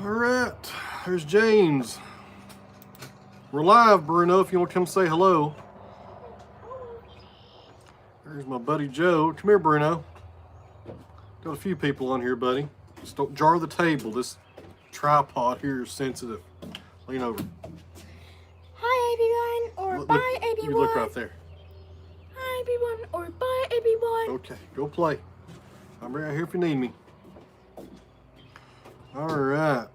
All right, there's James. We're live, Bruno, if you want to come say hello. There's my buddy Joe. Come here, Bruno. Got a few people on here, buddy. Just don't jar the table. This tripod here is sensitive. Lean over. Hi, everyone, or bye, everyone. You look right there. Hi, everyone, or bye, everyone. Okay, go play. I'm right here if you need me. All right.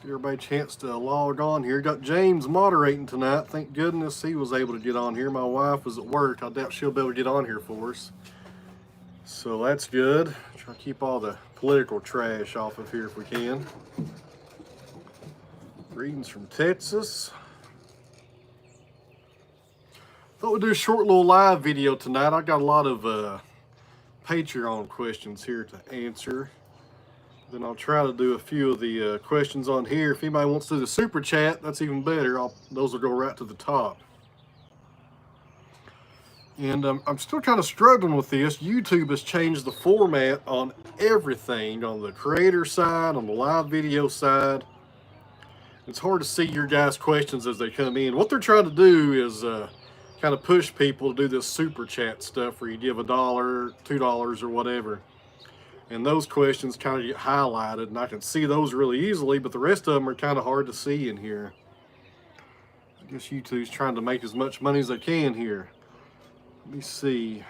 Give everybody a chance to log on here. Got James moderating tonight. Thank goodness he was able to get on here. My wife was at work. I doubt she'll be able to get on here for us. So that's good. Try to keep all the political trash off of here if we can. Greetings from Texas. Thought we'd do a short little live video tonight. I got a lot of Patreon questions here to answer. Then I'll try to do a few of the questions on here. If anybody wants to do the super chat, that's even better. Those will go right to the top. And I'm still kind of struggling with this. YouTube has changed the format on everything, on the creator side, on the live video side. It's hard to see your guys' questions as they come in. What they're trying to do is kind of push people to do this super chat stuff where you give $1, $2, or whatever. And those questions kind of get highlighted, and I can see those really easily, but the rest of them are kind of hard to see in here. I guess YouTube's trying to make as much money as they can here. Let me see.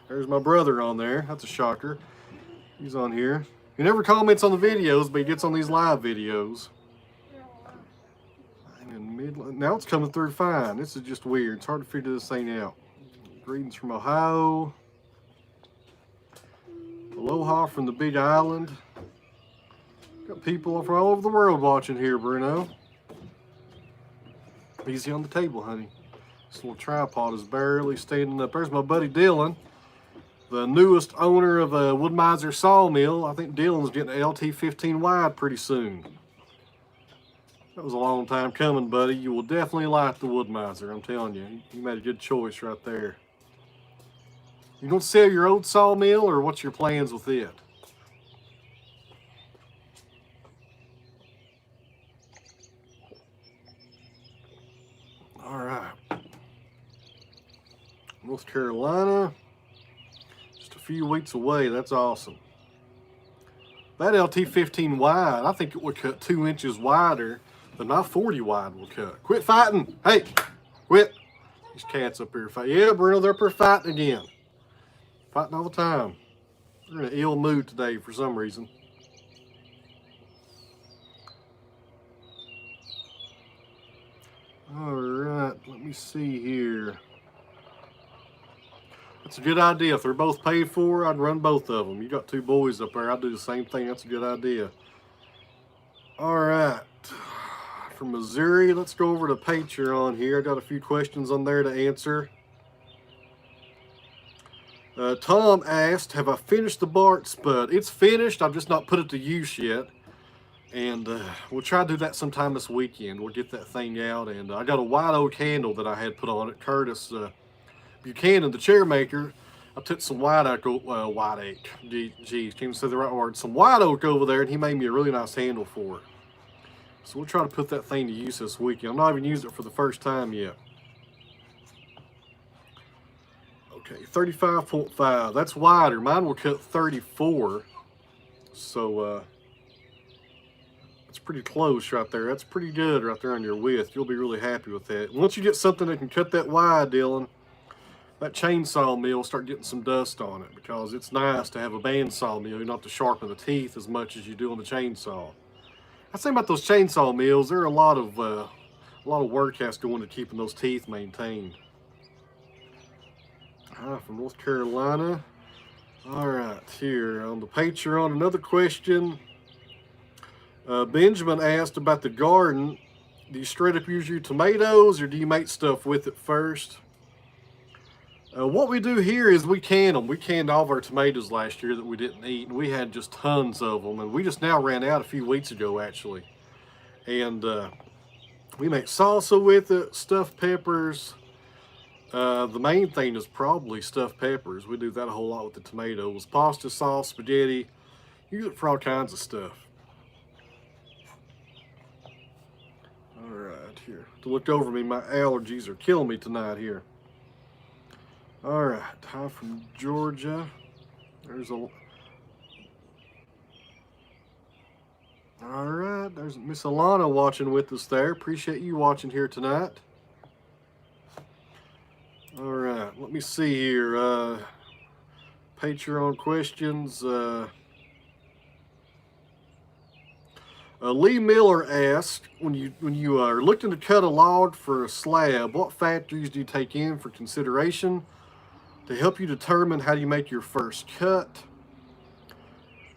There's my brother on there. That's a shocker. He's on here. He never comments on the videos, but he gets on these live videos. Now it's coming through fine. This is just weird. It's hard to figure this thing out. Greetings from Ohio. Aloha from the Big Island. Got people from all over the world watching here, Bruno. Easy on the table, honey. This little tripod is barely standing up. There's my buddy Dylan, the newest owner of a Wood Miser sawmill. I think Dylan's getting an LT15 wide pretty soon. That was a long time coming, buddy. You will definitely like the Wood Miser, I'm telling you. You made a good choice right there. You gonna sell your old sawmill, or what's your plans with it? All right. North Carolina, just a few weeks away. That's awesome. That LT15 wide, I think it would cut 2 inches wider than my 40 wide will cut. Quit fighting. Hey, quit. These cats up here fighting. Yeah, Bruno, they're up here fighting again. Fighting all the time. They're in an ill mood today for some reason. All right, let me see here. That's a good idea. If they're both paid for, I'd run both of them. You got two boys up there. I'd do the same thing. That's a good idea. All right. From Missouri, let's go over to Patreon here. I got a few questions on there to answer. Tom asked, have I finished the bark spud? It's finished. I've just not put it to use yet. And we'll try to do that sometime this weekend. We'll get that thing out. And I got a white oak handle that I had put on it. Curtis Buchanan, the chair maker, I took some white oak, geez, can't even say the right word, some white oak over there, and he made me a really nice handle for it. So we'll try to put that thing to use this weekend. I'm not even using it for the first time yet. Okay, 35.5, that's wider. Mine will cut 34, so it's pretty close right there. That's pretty good right there on your width. You'll be really happy with that. Once you get something that can cut that wide, Dylan, that chainsaw mill will start getting some dust on it, because it's nice to have a bandsaw mill. You don't have to sharpen the teeth as much as you do on the chainsaw. I say about those chainsaw mills, there are a lot of work has to go into keeping those teeth maintained. From North Carolina. All right, here on the Patreon, another question. Benjamin asked about the garden. Do you straight up use your tomatoes, or do you make stuff with it first? What we do here is we can them. We canned all of our tomatoes last year that we didn't eat, and we had just tons of them. And we just now ran out a few weeks ago, actually. And we make salsa with it, stuffed peppers, The main thing is probably stuffed peppers. We do that a whole lot with the tomatoes. Pasta sauce, spaghetti, use it for all kinds of stuff. All right, here. To look over me, my allergies are killing me tonight here. All right, hi from Georgia. There's a... All right, there's Miss Alana watching with us there. Appreciate you watching here tonight. All right, let me see here. Patron questions. Lee Miller asked, when you are looking to cut a log for a slab, what factors do you take in for consideration to help you determine how you make your first cut?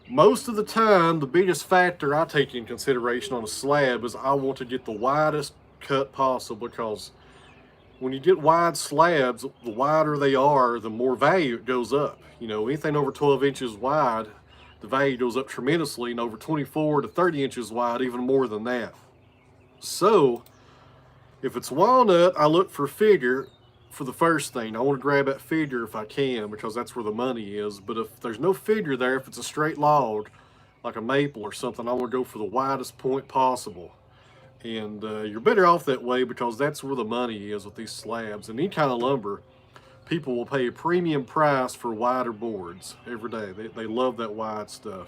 Most of the time, the biggest factor I take in consideration on a slab is I want to get the widest cut possible, because when you get wide slabs, the wider they are, the more value it goes up. You know, anything over 12 inches wide, the value goes up tremendously, and over 24 to 30 inches wide, even more than that. So, if it's walnut, I look for figure for the first thing. I want to grab that figure if I can, because that's where the money is. But if there's no figure there, if it's a straight log, like a maple or something, I want to go for the widest point possible. And you're better off that way, because that's where the money is with these slabs. And any kind of lumber, people will pay a premium price for wider boards every day. They love that wide stuff.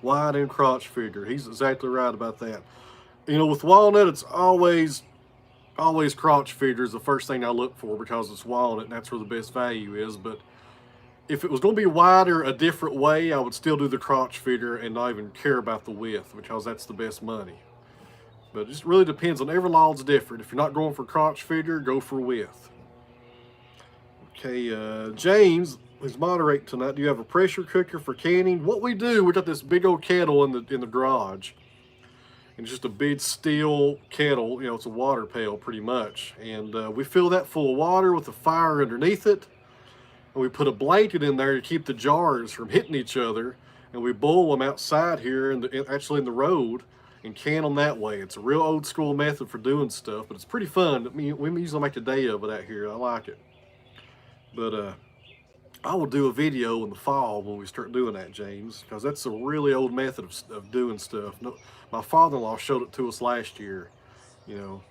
Wide and crotch figure. He's exactly right about that. You know, with walnut, it's always crotch figure is the first thing I look for, because it's walnut and that's where the best value is. But if it was going to be wider a different way, I would still do the crotch figure and not even care about the width, because that's the best money. But it just really depends on, every log's different. If you're not going for crotch figure, go for width. Okay, James, who's moderating tonight, do you have a pressure cooker for canning? What we do, we got this big old kettle in the garage. And it's just a big steel kettle, you know, it's a water pail pretty much. And we fill that full of water with a fire underneath it. And we put a blanket in there to keep the jars from hitting each other. And we boil them outside here, actually in the road, and can them that way. It's a real old school method for doing stuff, but it's pretty fun. I mean, we usually make a day of it out here. I like it. But I will do a video in the fall when we start doing that, James, because that's a really old method of doing stuff. No, my father-in-law showed it to us last year. You know,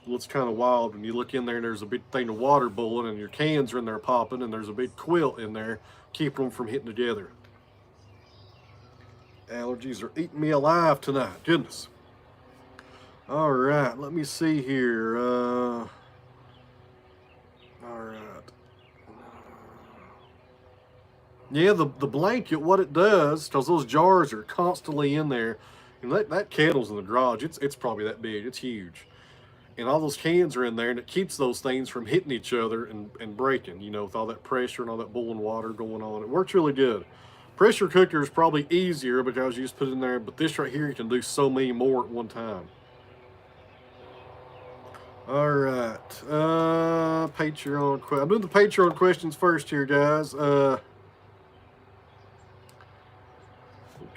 it looks kind of wild when you look in there and there's a big thing of water boiling and your cans are in there popping, and there's a big quilt in there keeping them from hitting together. Allergies are eating me alive tonight. Goodness. All right, let me see here. All right. Yeah, the blanket, what it does, because those jars are constantly in there, and that kettle's in the garage, it's probably that big, it's huge. And all those cans are in there, and it keeps those things from hitting each other and breaking, you know, with all that pressure and all that boiling water going on. It works really good. Pressure cooker is probably easier because you just put it in there, but this right here, you can do so many more at one time. All right, Patreon, I'm doing the Patreon questions first here, guys.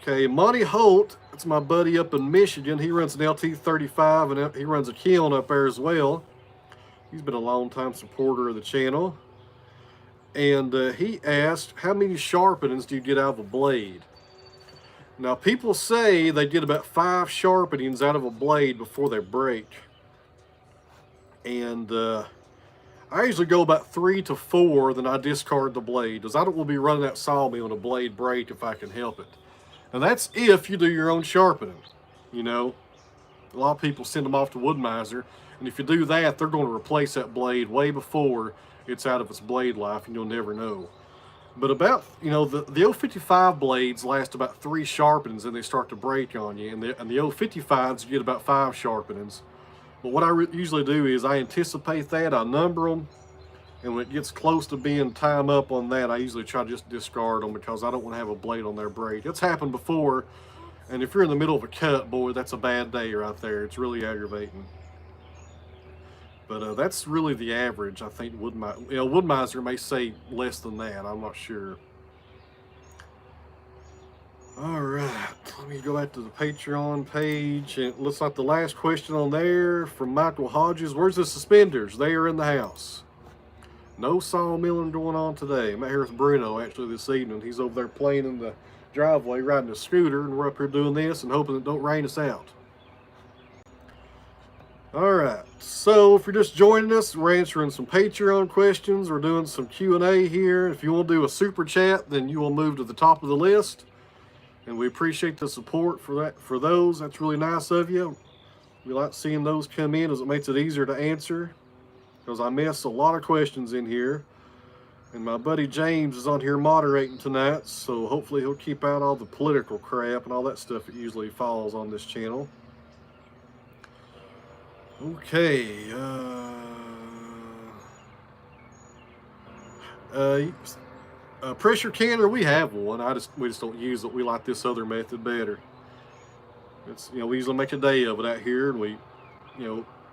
Okay, Monty Holt, that's my buddy up in Michigan. He runs an LT35, and he runs a kiln up there as well. He's been a long-time supporter of the channel. And he asked, how many sharpenings do you get out of a blade? Now, people say they get about 5 sharpenings out of a blade before they break. And I usually go about 3 to 4, then I discard the blade, because I don't want to be running that sawmill when a blade break if I can help it. And that's if you do your own sharpening. You know, a lot of people send them off to Woodmiser, and if you do that, they're going to replace that blade way before it's out of its blade life, and you'll never know. But about, you know, the 055 blades last about 3 sharpenings, and they start to break on you. And the 055s, you get about 5 sharpenings. But what I usually do is I anticipate that, I number them, and when it gets close to being time up on that, I usually try to just discard them, because I don't want to have a blade on their break. It's happened before, and if you're in the middle of a cut, boy, that's a bad day right there. It's really aggravating. But that's really the average, I think. Woodmiser may say less than that. I'm not sure. All right, let me go back to the Patreon page. And it looks like the last question on there from Michael Hodges. Where's the suspenders? They are in the house. No sawmilling going on today. I'm out here with Bruno actually this evening. He's over there playing in the driveway riding a scooter, and we're up here doing this and hoping it don't rain us out. All right, so if you're just joining us, we're answering some Patreon questions. We're doing some Q&A here. If you want to do a super chat, then you will move to the top of the list. And we appreciate the support for those. That's really nice of you. We like seeing those come in as it makes it easier to answer, because I miss a lot of questions in here. And my buddy James is on here moderating tonight, so hopefully he'll keep out all the political crap and all that stuff that usually falls on this channel. Okay, pressure canner, we have one. We just don't use it. We like this other method better. It's, we usually make a day of it out here, and we,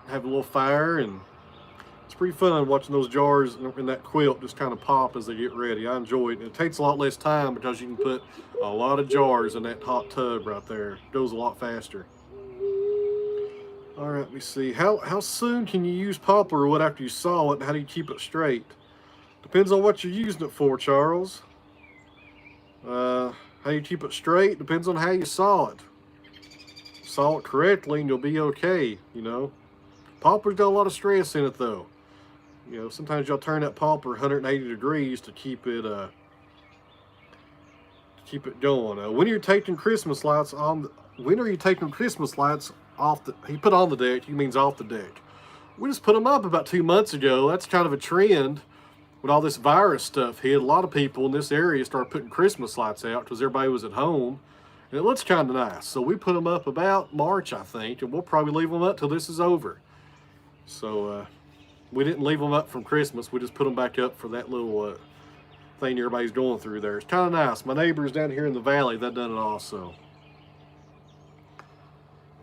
have a little fire, and it's pretty fun watching those jars in that quilt just kind of pop as they get ready. I enjoy it. And it takes a lot less time because you can put a lot of jars in that hot tub right there. It goes a lot faster. All right, let me see. How soon can you use poplar wood after you saw it, and how do you keep it straight? Depends on what you're using it for, Charles. How you keep it straight depends on how you saw it. Saw it correctly and you'll be okay, Poplar's got a lot of stress in it though. Sometimes you'll turn that poplar 180 degrees to keep it going. When are you taking Christmas lights on? When are you taking Christmas lights off the? He put on the deck. He means off the deck. We just put them up about 2 months ago. That's kind of a trend. When all this virus stuff hit, a lot of people in this area started putting Christmas lights out because everybody was at home. And it looks kind of nice. So we put them up about March, I think, and we'll probably leave them up till this is over. So we didn't leave them up from Christmas. We just put them back up for that little thing everybody's going through there. It's kind of nice. My neighbors down here in the valley, they've done it also.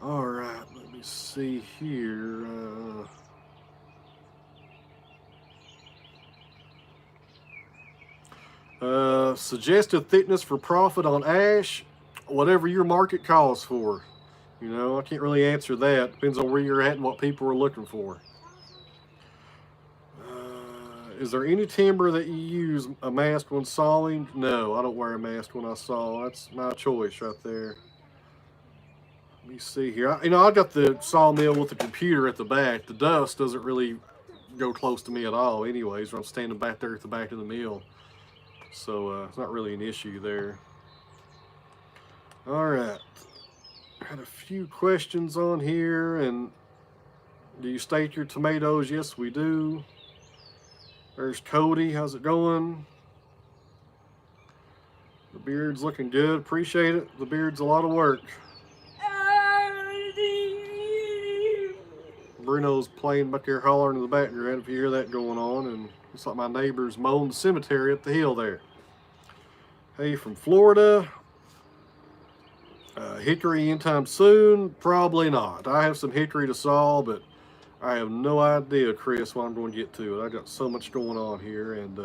All right, let me see here. Suggested thickness for profit on ash, whatever your market calls for. I can't really answer that. Depends on where you're at and what people are looking for. Is there any timber that you use a mast when sawing? No, I don't wear a mast when I saw. That's my choice right there. Let me see here. I've got the sawmill with the computer at the back. The dust doesn't really go close to me at all anyways. I'm standing back there at the back of the mill. So it's not really an issue there. All right. Had a few questions on here. And do you stake your tomatoes? Yes, we do. There's Cody. How's it going? The beard's looking good. Appreciate it. The beard's a lot of work. Bruno's playing back there hollering in the background if you hear that going on, and it's like my neighbor's mowing the cemetery up the hill there. Hey, from Florida. Hickory anytime soon? Probably not. I have some hickory to saw, but I have no idea, Chris, what I'm going to get to it. I got so much going on here, and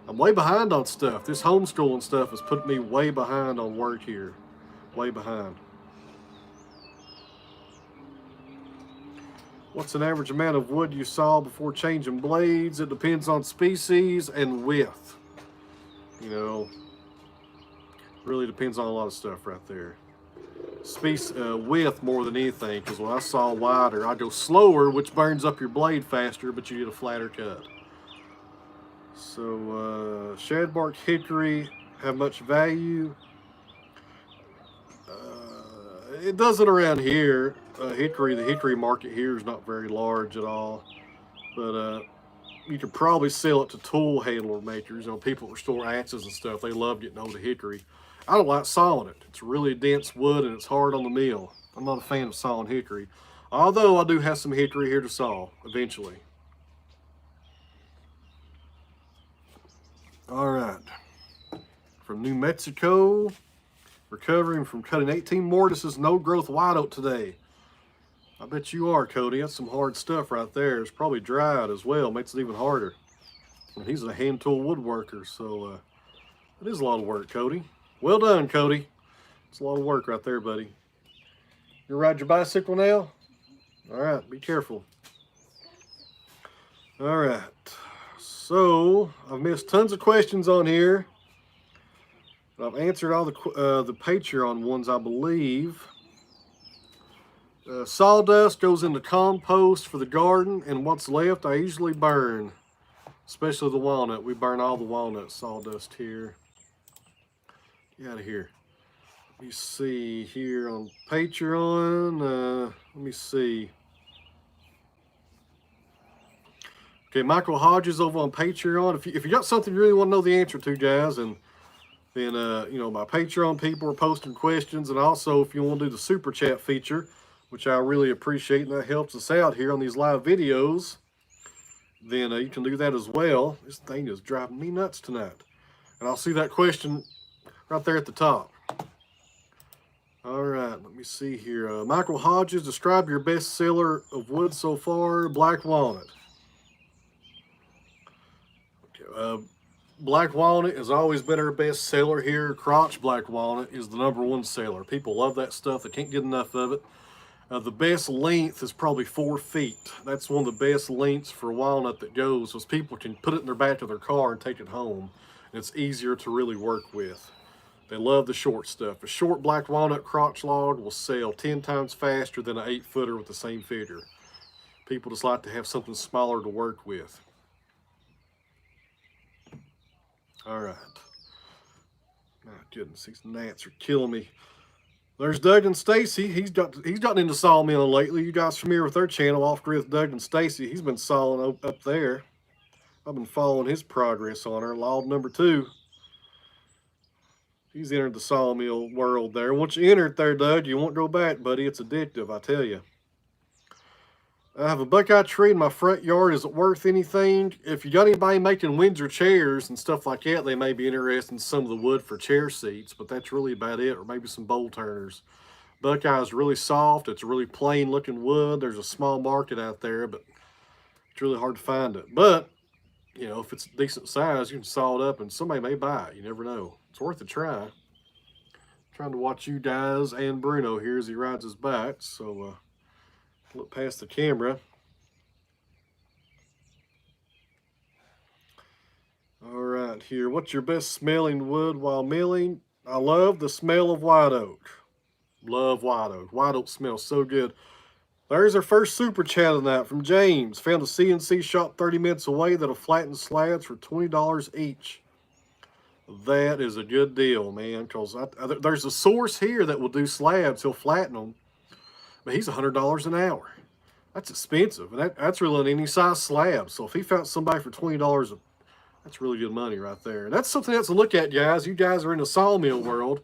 I'm way behind on stuff. This homeschooling stuff has put me way behind on work here. Way behind. What's an average amount of wood you saw before changing blades? It depends on species and width. Really depends on a lot of stuff right there. Width more than anything, because when I saw wider, I go slower, which burns up your blade faster, but you get a flatter cut. So, shadbark hickory have much value? It doesn't around here. The hickory market here is not very large at all, but you could probably sell it to tool handler makers. People that store axes and stuff, they love getting hold of hickory. I don't like sawing it. It's really dense wood and it's hard on the mill. I'm not a fan of sawing hickory, although I do have some hickory here to saw eventually. All right, from New Mexico, recovering from cutting 18 mortises, no growth white oak today. I bet you are, Cody. That's some hard stuff right there. It's probably dried as well. Makes it even harder. And he's a hand tool woodworker, so it is a lot of work, Cody. Well done, Cody. It's a lot of work right there, buddy. You ride your bicycle now? All right, be careful. All right. So I've missed tons of questions on here. I've answered all the Patreon ones, I believe. Sawdust goes into compost for the garden, and what's left I usually burn, especially the walnut. We burn all the walnut sawdust here. Get out of here. Let me see here on Patreon. Let me see. Okay, Michael Hodges over on Patreon. If you got something you really want to know the answer to, guys, and then my Patreon people are posting questions, and also if you want to do the super chat feature, which I really appreciate, and that helps us out here on these live videos, then you can do that as well. This thing is driving me nuts tonight. And I'll see that question right there at the top. All right, let me see here. Michael Hodges, describe your best seller of wood so far. Black walnut. Okay, black walnut has always been our best seller here. Crotch black walnut is the #1 seller. People love that stuff. They can't get enough of it. The best length is probably 4 feet. That's one of the best lengths for walnut that goes, so people can put it in their back of their car and take it home. And it's easier to really work with. They love the short stuff. A short black walnut crotch log will sell 10 times faster than an 8-footer with the same figure. People just like to have something smaller to work with. All right. My goodness, these gnats are killing me. There's Doug and Stacy. He's gotten into sawmilling lately. You guys familiar with their channel, Off Grid Doug and Stacy? He's been sawing up there. I've been following his progress on her. Log #2. He's entered the sawmill world there. Once you enter it there, Doug, you won't go back, buddy. It's addictive, I tell you. I have a buckeye tree in my front yard. Is it worth anything? If you got anybody making Windsor chairs and stuff like that, they may be interested in some of the wood for chair seats, but that's really about it, or maybe some bowl turners. Buckeye is really soft. It's a really plain looking wood. There's a small market out there, but it's really hard to find it. But, if it's a decent size, you can saw it up and somebody may buy it. You never know. It's worth a try. I'm trying to watch you guys and Bruno here as he rides his bike, so look past the camera. All right, here. What's your best smelling wood while milling? I love the smell of white oak. Love white oak. White oak smells so good. There's our first super chat of that from James. Found a CNC shop 30 minutes away that'll flatten slabs for $20 each. That is a good deal, man, because there's a source here that will do slabs. He'll flatten them. But he's $100 an hour. That's expensive, and that's really on any size slab. So if he found somebody for $20, that's really good money right there. And that's something else to look at, guys. You guys are in the sawmill world.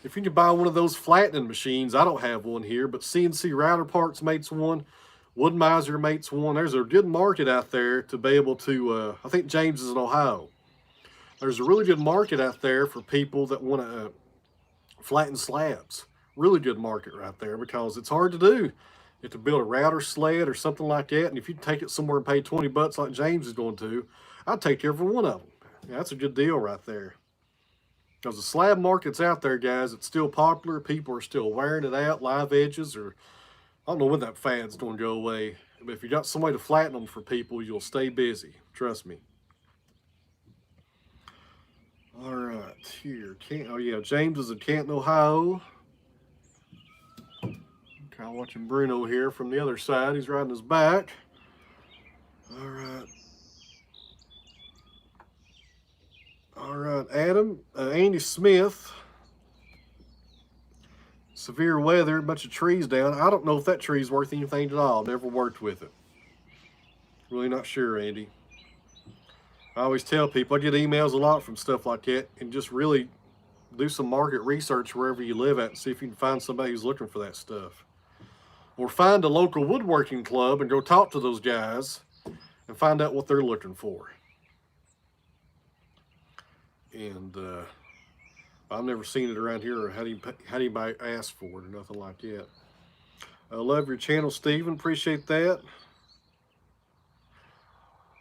If you can buy one of those flattening machines, I don't have one here, but CNC Router Parts makes one. Wood Miser makes one. There's a good market out there to be able to, I think James is in Ohio. There's a really good market out there for people that want to flatten slabs. Really good market right there, because it's hard to do. You have to build a router sled or something like that, and if you take it somewhere and pay 20 bucks like James is going to, I'd take every one of them. Yeah, that's a good deal right there. Because the slab market's out there, guys. It's still popular. People are still wearing it out, live edges, or I don't know when that fad's going to go away. But if you got some way to flatten them for people, you'll stay busy. Trust me. All right, here. Oh, yeah, James is in Canton, Ohio. Kind of watching Bruno here from the other side. He's riding his back. All right. All right, Adam. Andy Smith. Severe weather, a bunch of trees down. I don't know if that tree's worth anything at all. Never worked with it. Really not sure, Andy. I always tell people, I get emails a lot from stuff like that, and just really do some market research wherever you live at and see if you can find somebody who's looking for that stuff. Or find a local woodworking club and go talk to those guys and find out what they're looking for. And I've never seen it around here or had anybody ask for it or nothing like that. I love your channel, Stephen. Appreciate that.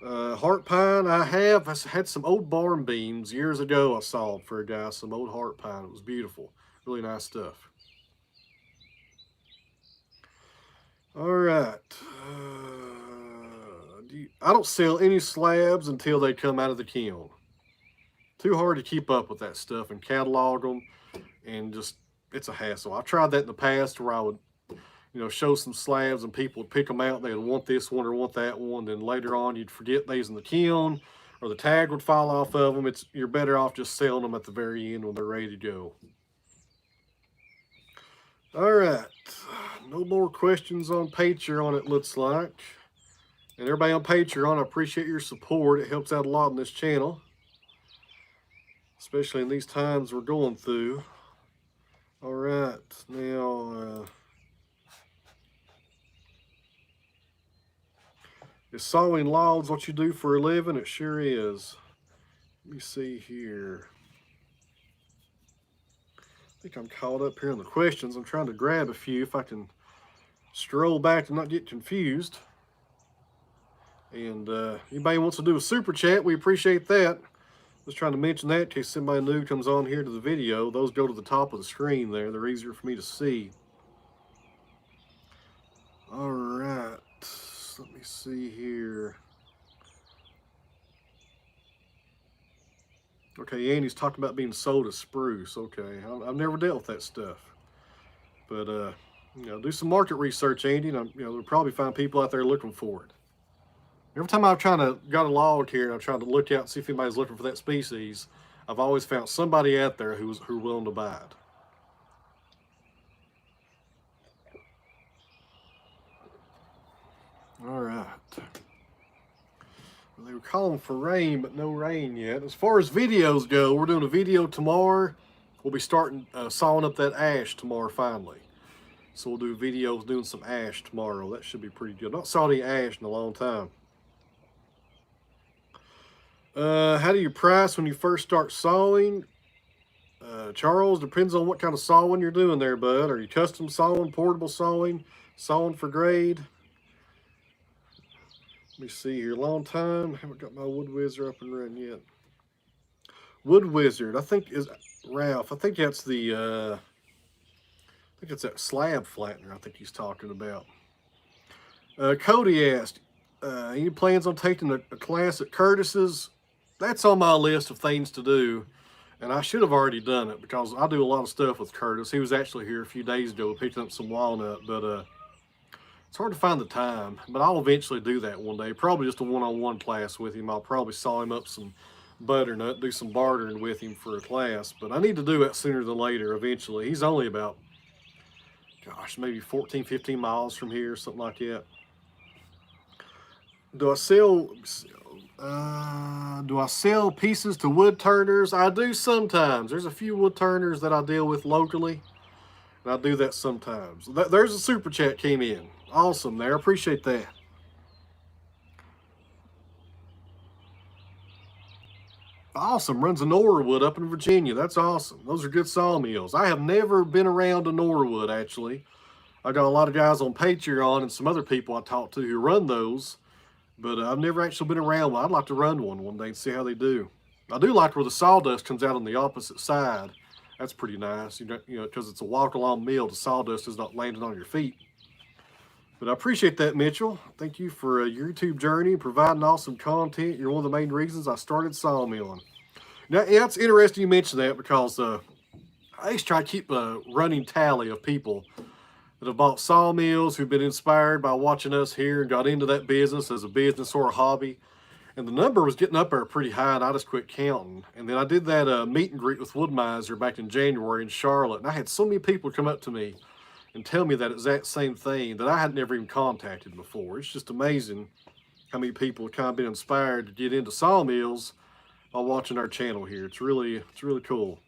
Heart pine, I had some old barn beams years ago. I saw for a guy, some old heart pine. It was beautiful. Really nice stuff. All right. I don't sell any slabs until they come out of the kiln. Too hard to keep up with that stuff and catalog them, and just, it's a hassle. I've tried that in the past where I would, show some slabs and people would pick them out. They'd want this one or want that one. Then later on, you'd forget these in the kiln, or the tag would fall off of them. You're better off just selling them at the very end when they're ready to go. All right, no more questions on Patreon, it looks like. And everybody on Patreon, I appreciate your support. It helps out a lot on this channel, especially in these times we're going through. All right, now, is sawing logs what you do for a living? It sure is. Let me see here. I think I'm caught up here in the questions. I'm trying to grab a few if I can stroll back and not get confused. And anybody wants to do a super chat, we appreciate that. Just trying to mention that in case somebody new comes on here to the video. Those go to the top of the screen there. They're easier for me to see. All right. Let me see here. Okay, Andy's talking about being sold as spruce. Okay, I've never dealt with that stuff. But, do some market research, Andy, and we'll probably find people out there looking for it. Every time I've got a log here and I'm trying to look out and see if anybody's looking for that species, I've always found somebody out there who's willing to buy it. All right. They were calling for rain, but no rain yet. As far as videos go, we're doing a video tomorrow. We'll be starting sawing up that ash tomorrow finally. So we'll do videos doing some ash tomorrow. That should be pretty good. Not sawed any ash in a long time. How do you price when you first start sawing? Charles, depends on what kind of sawing you're doing there, bud. Are you custom sawing, portable sawing, sawing for grade? Let me see here. Long time. Haven't got my Wood Wizard up and running yet. Wood Wizard, I think is Ralph. I think that's the. I think it's that slab flattener. I think he's talking about. Cody asked, any plans on taking a class at Curtis's? That's on my list of things to do, and I should have already done it because I do a lot of stuff with Curtis. He was actually here a few days ago picking up some walnut, but it's hard to find the time. But I'll eventually do that one day. Probably just a one-on-one class with him. I'll probably saw him up some butternut, do some bartering with him for a class. But I need to do it sooner than later eventually. He's only about, gosh, maybe 14, 15 miles from here, something like that. Do I sell pieces to Woodturners? I do sometimes. There's a few Woodturners that I deal with locally, and I do that sometimes. There's a super chat came in. Awesome there. Appreciate that. Awesome. Runs a Norwood up in Virginia. That's awesome. Those are good sawmills. I have never been around a Norwood, actually. I got a lot of guys on Patreon and some other people I talk to who run those. But I've never actually been around one. I'd like to run one day and see how they do. I do like where the sawdust comes out on the opposite side. That's pretty nice, because it's a walk-along mill. The sawdust is not landing on your feet. But I appreciate that, Mitchell. Thank you for your YouTube journey, providing awesome content. You're one of the main reasons I started sawmilling. Now, yeah, it's interesting you mention that because I used to try to keep a running tally of people that have bought sawmills, who've been inspired by watching us here and got into that business as a business or a hobby. And the number was getting up there pretty high, and I just quit counting. And then I did that meet and greet with Woodmiser back in January in Charlotte, and I had so many people come up to me and tell me that exact same thing that I had never even contacted before. It's just amazing how many people have kind of been inspired to get into sawmills by watching our channel here. It's really cool.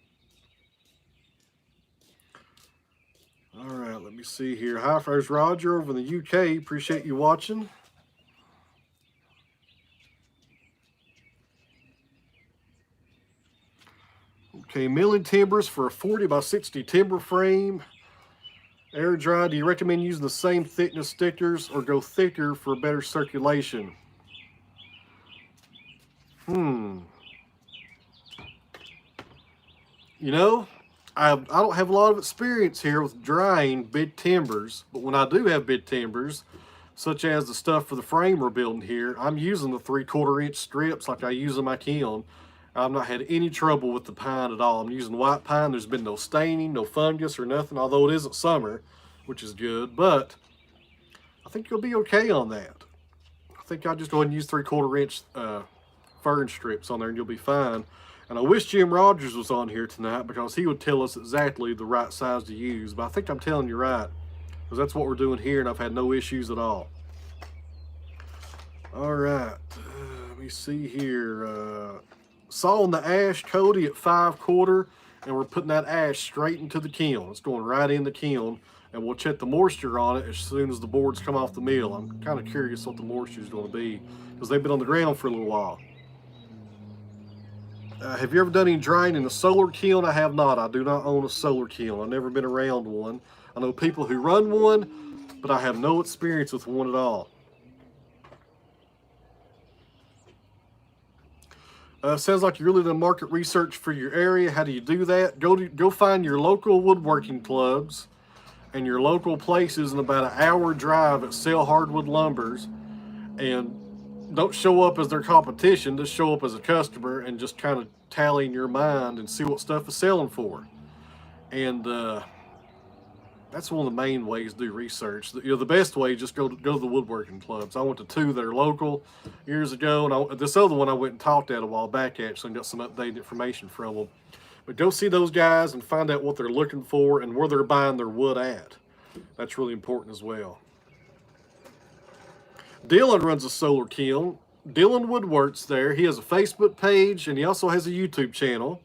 All right, let me see here. Hi, there's Roger over in the UK. Appreciate you watching. Okay, milling timbers for a 40 by 60 timber frame. Air dry, do you recommend using the same thickness stickers or go thicker for better circulation? I don't have a lot of experience here with drying big timbers, but when I do have big timbers, such as the stuff for the frame we're building here, I'm using the 3/4 inch strips like I use in my kiln. I've not had any trouble with the pine at all. I'm using white pine. There's been no staining, no fungus or nothing, although it isn't summer, which is good, but I think you'll be okay on that. I think I'll just go ahead and use 3/4 inch fern strips on there and you'll be fine. And I wish Jim Rogers was on here tonight because he would tell us exactly the right size to use, but I think I'm telling you right, because that's what we're doing here and I've had no issues at all. All right, let me see here. Sawing the ash, Cody, at 5/4, and we're putting that ash straight into the kiln. It's going right in the kiln, and we'll check the moisture on it as soon as the boards come off the mill. I'm kind of curious what the moisture is going to be because they've been on the ground for a little while. Have you ever done any drying in a solar kiln? I have not. I do not own a solar kiln. I've never been around one. I know people who run one, but I have no experience with one at all. Sounds like you really done market research for your area. How do you do that? Go find your local woodworking clubs and your local places in about an hour drive that sell hardwood lumbers, and don't show up as their competition. Just show up as a customer and just kind of tally in your mind and see what stuff is selling for. And that's one of the main ways to do research. The best way is just go to the woodworking clubs. I went to 2 that are local years ago, and this other one I went and talked at a while back actually and got some updated information from them. But go see those guys and find out what they're looking for and where they're buying their wood at. That's really important as well. Dylan runs a solar kiln. Dylan Woodworks there. He has a Facebook page and he also has a YouTube channel.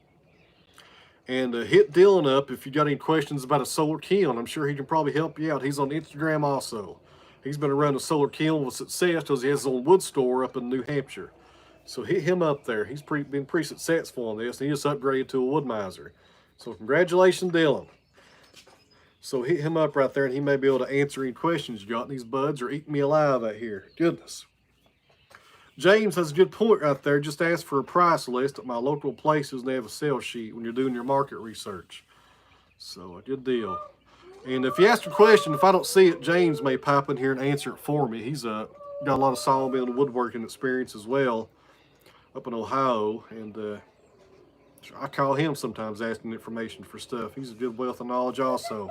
And hit Dylan up if you got any questions about a solar kiln. I'm sure he can probably help you out. He's on Instagram also. He's been running a solar kiln with success because he has his own wood store up in New Hampshire. So hit him up there. He's been pretty successful on this. And he just upgraded to a wood miser. So congratulations, Dylan. So hit him up right there and he may be able to answer any questions you got. These buds are eating me alive out here. Goodness. James has a good point right there. Just ask for a price list at my local places and they have a sales sheet when you're doing your market research. So a good deal. And if you ask a question, if I don't see it, James may pop in here and answer it for me. He's got a lot of sawmill and woodworking experience as well up in Ohio. And I call him sometimes asking information for stuff. He's a good wealth of knowledge also.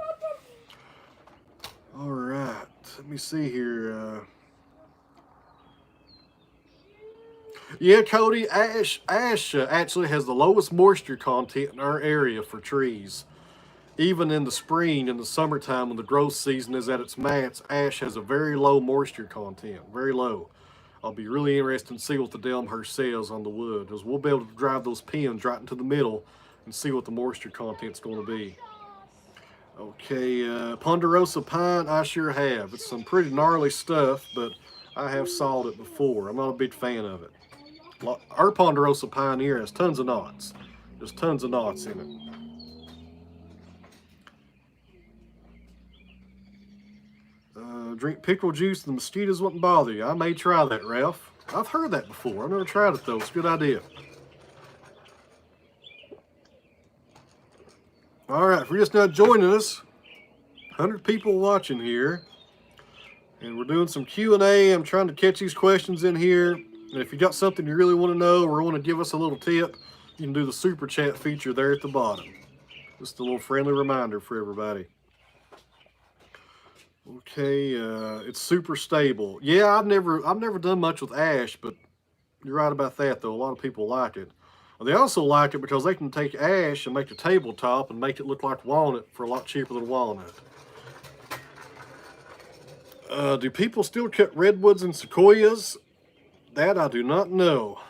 All right, let me see here. Yeah, Cody, ash actually has the lowest moisture content in our area for trees. Even in the spring and the summertime when the growth season is at its max, ash has a very low moisture content, very low. I'll be really interested to see what the Delmhurst says on the wood, because we'll be able to drive those pins right into the middle and see what the moisture content's going to be. Okay, Ponderosa Pine, I sure have. It's some pretty gnarly stuff, but I have sawed it before. I'm not a big fan of it. Our Ponderosa Pine here has tons of knots. There's tons of knots in it. Drink pickle juice and the mosquitoes wouldn't bother you. I may try that, Ralph. I've heard that before. I've never tried it though. It's a good idea. All right, if you're just now joining us, 100 people watching here, and we're doing some Q&A. I'm trying to catch these questions in here. And if you got something you really want to know or want to give us a little tip, you can do the super chat feature there at the bottom. Just a little friendly reminder for everybody. Okay, it's super stable. Yeah, I've never done much with ash, but you're right about that though. A lot of people like it. They also like it because they can take ash and make a tabletop and make it look like walnut for a lot cheaper than walnut. Do people still cut redwoods and sequoias? That I do not know.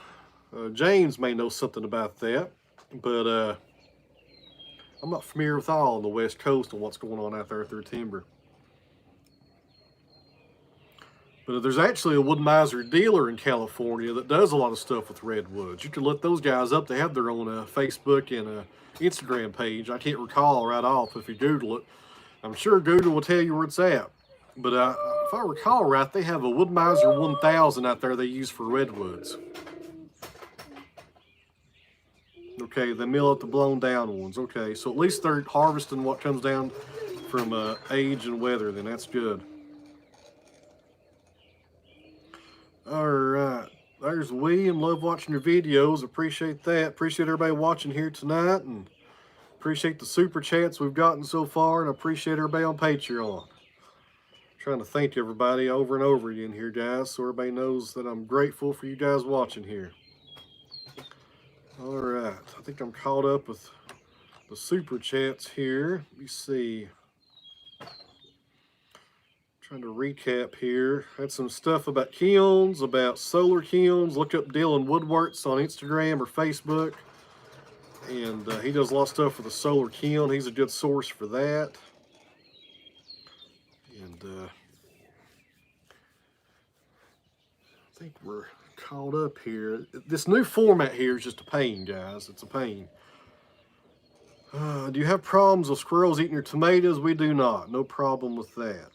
James may know something about that, but I'm not familiar with all on the West Coast and what's going on out there with their timber. But there's actually a wood miser dealer in California that does a lot of stuff with redwoods. You can look those guys up. They have their own Facebook and Instagram page. I can't recall right off if you Google it. I'm sure Google will tell you where it's at. But if I recall right, they have a Wood Miser 1000 out there they use for redwoods. Okay, they mill out the blown down ones. Okay, so at least they're harvesting what comes down from age and weather, then that's good. Alright, there's William. Love watching your videos. Appreciate that. Appreciate everybody watching here tonight, and appreciate the super chats we've gotten so far, and I appreciate everybody on Patreon. Trying to thank everybody over and over again here, guys, so everybody knows that I'm grateful for you guys watching here. Alright, I think I'm caught up with the super chats here. Let me see. Trying to recap here. Had some stuff about kilns, about solar kilns. Look up Dylan Woodworks on Instagram or Facebook. And he does a lot of stuff for the solar kiln. He's a good source for that. And I think we're caught up here. This new format here is just a pain, guys. It's a pain. Do you have problems with squirrels eating your tomatoes? We do not. No problem with that.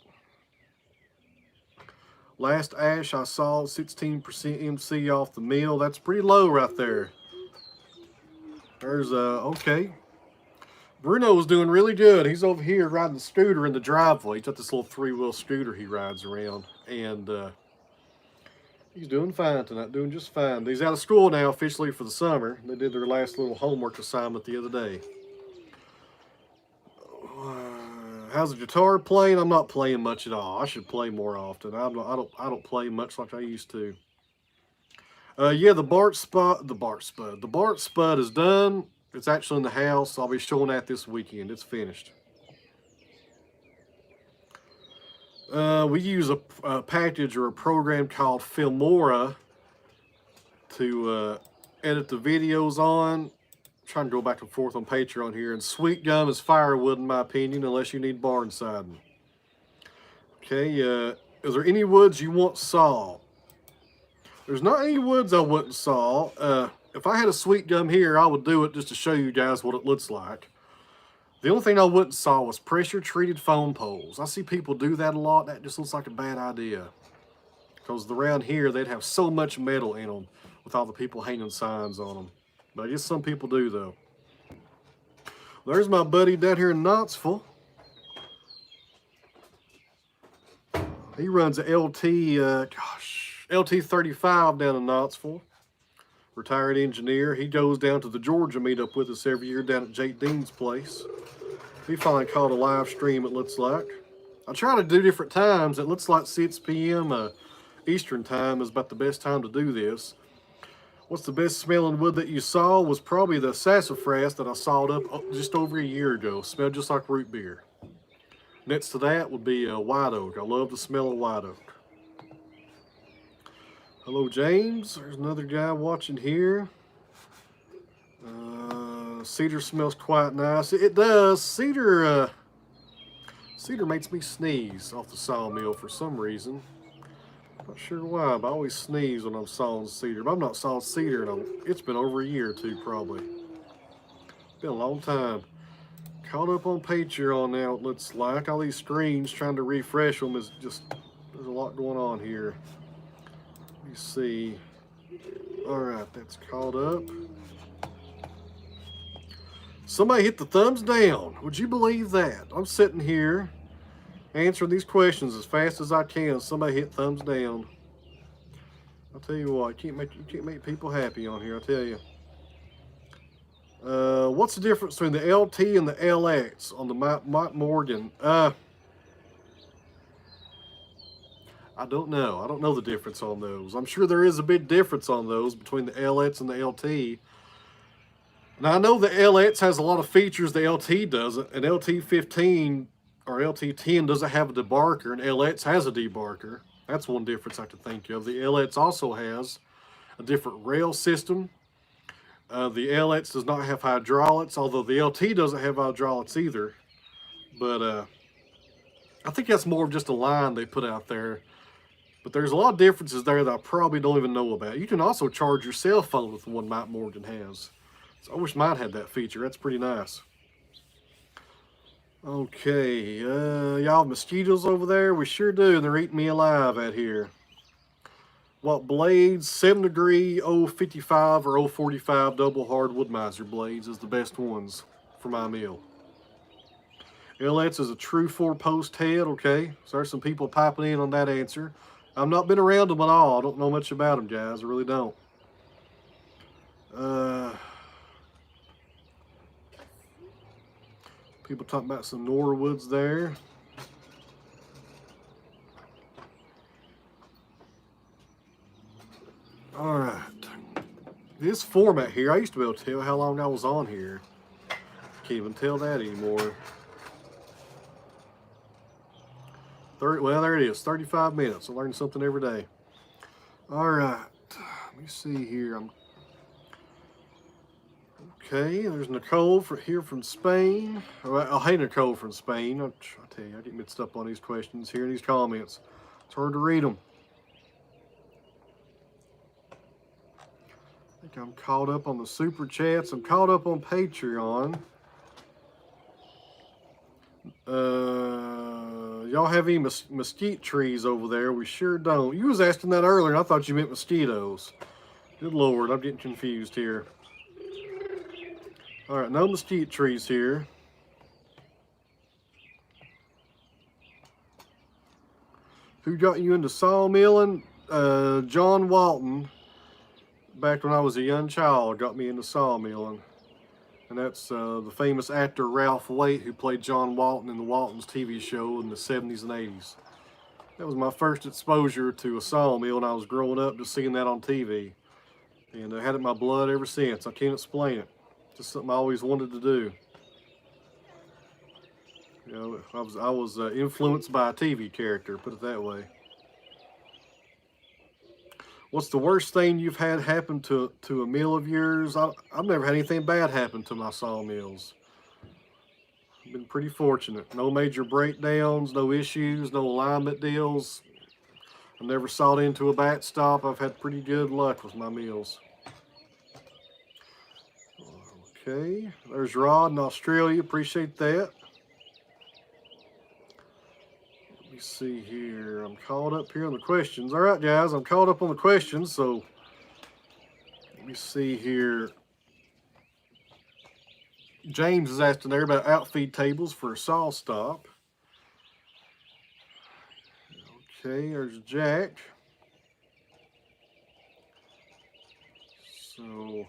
Last ash I saw, 16% MC off the mill. That's pretty low right there. There's okay. Bruno's doing really good. He's over here riding the scooter in the driveway. He's got this little 3-wheel scooter he rides around. And he's doing fine tonight, doing just fine. He's out of school now officially for the summer. They did their last little homework assignment the other day. How's the guitar playing? I'm not playing much at all. I should play more often. I don't play much like I used to. Yeah, the Bart Spud is done. It's actually in the house. I'll be showing that this weekend. It's finished. We use a package or a program called Filmora to edit the videos on. Trying to go back and forth on Patreon here. And sweet gum is firewood, in my opinion, unless you need barn siding. Okay, is there any woods you want saw? There's not any woods I wouldn't saw. If I had a sweet gum here, I would do it just to show you guys what it looks like. The only thing I wouldn't saw was pressure-treated foam poles. I see people do that a lot. That just looks like a bad idea. Because around here, they'd have so much metal in them with all the people hanging signs on them. But I guess some people do, though. There's my buddy down here in Knoxville. He runs a LT35 down in Knoxville. Retired engineer. He goes down to the Georgia meetup with us every year down at Jake Dean's place. He finally caught a live stream, it looks like. I try to do different times. It looks like 6 p.m. Eastern time is about the best time to do this. What's the best smelling wood that you saw? Was probably the sassafras that I sawed up just over a year ago. Smelled just like root beer. Next to that would be white oak. I love the smell of white oak. Hello, James. There's another guy watching here. Cedar smells quite nice. It does. Cedar makes me sneeze off the sawmill for some reason. Not sure why, but I always sneeze when I'm sawing cedar. But I've not sawed cedar in it's been over a year or two, probably. Been a long time. Caught up on Patreon now, it looks like. All these screens, trying to refresh them is just, there's a lot going on here. Let me see. Alright, that's caught up. Somebody hit the thumbs down. Would you believe that? I'm sitting here answering these questions as fast as I can. Somebody hit thumbs down. I'll tell you what, you can't make people happy on here, I tell you. What's the difference between the LT and the LX on the Mike Morgan? I don't know. I don't know the difference on those. I'm sure there is a big difference on those between the LX and the LT. Now, I know the LX has a lot of features the LT doesn't, and LT15 or LT10 doesn't have a debarker, and LX has a debarker. That's one difference I can think of. The LX also has a different rail system. The LX does not have hydraulics, although the LT doesn't have hydraulics either. But I think that's more of just a line they put out there. But there's a lot of differences there that I probably don't even know about. You can also charge your cell phone with the one Mike Morgan has. So I wish mine had that feature. That's pretty nice. Okay, y'all have mosquitoes over there? We sure do. They're eating me alive out here. what blades, 7 degree 055 or 045 double hard Woodmiser blades is the best ones for my mill. LX is a true 4-post head, okay? So there's some people piping in on that answer. I've not been around them at all. I don't know much about them, guys. I really don't. People talking about some Norwoods there. All right. This format here, I used to be able to tell how long I was on here. Can't even tell that anymore. Well, there it is, 35 minutes. I learn something every day. All right, let me see here. Okay, there's Nicole here from Spain. Oh, hey, Nicole from Spain. I'll tell you, I get mixed up on these questions here in these comments. It's hard to read them. I think I'm caught up on the super chats. I'm caught up on Patreon. Y'all have any mesquite trees over there? We sure don't. You was asking that earlier, and I thought you meant mosquitoes. Good Lord, I'm getting confused here. All right, no mesquite trees here. Who got you into sawmilling? John Walton, back when I was a young child, got me into sawmilling. And that's the famous actor Ralph Waite, who played John Walton in the Waltons TV show in the 70s and 80s. That was my first exposure to a sawmill when I was growing up, just seeing that on TV. And I had it in my blood ever since. I can't explain it. Just something I always wanted to do. You know, I was influenced by a TV character, put it that way. What's the worst thing you've had happen to a mill of yours? I've never had anything bad happen to my sawmills. I've been pretty fortunate. No major breakdowns, no issues, no alignment deals. I never sawed into a bat stop. I've had pretty good luck with my mills. Okay, there's Rod in Australia. Appreciate that. Let me see here. I'm caught up here on the questions. All right, guys, I'm caught up on the questions. So let me see here. James is asking there about outfeed tables for a saw stop. Okay, there's Jack. So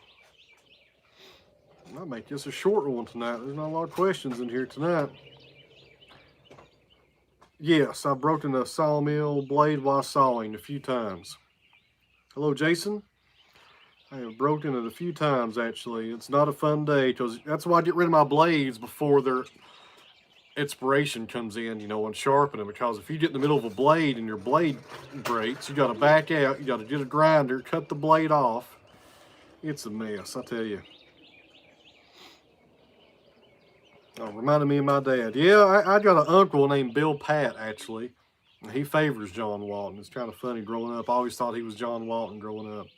I'll make this a shorter one tonight. There's not a lot of questions in here tonight. Yes, I've broken a sawmill blade while sawing a few times. Hello, Jason. I have broken it a few times, actually. It's not a fun day, because that's why I get rid of my blades before their expiration comes in, you know, and sharpen them. Because if you get in the middle of a blade and your blade breaks, you got to back out. You got to get a grinder, cut the blade off. It's a mess, I tell you. Oh, reminded me of my dad. Yeah, I got an uncle named Bill Pat, actually. And he favors John Walton. It's kind of funny growing up. I always thought he was John Walton growing up.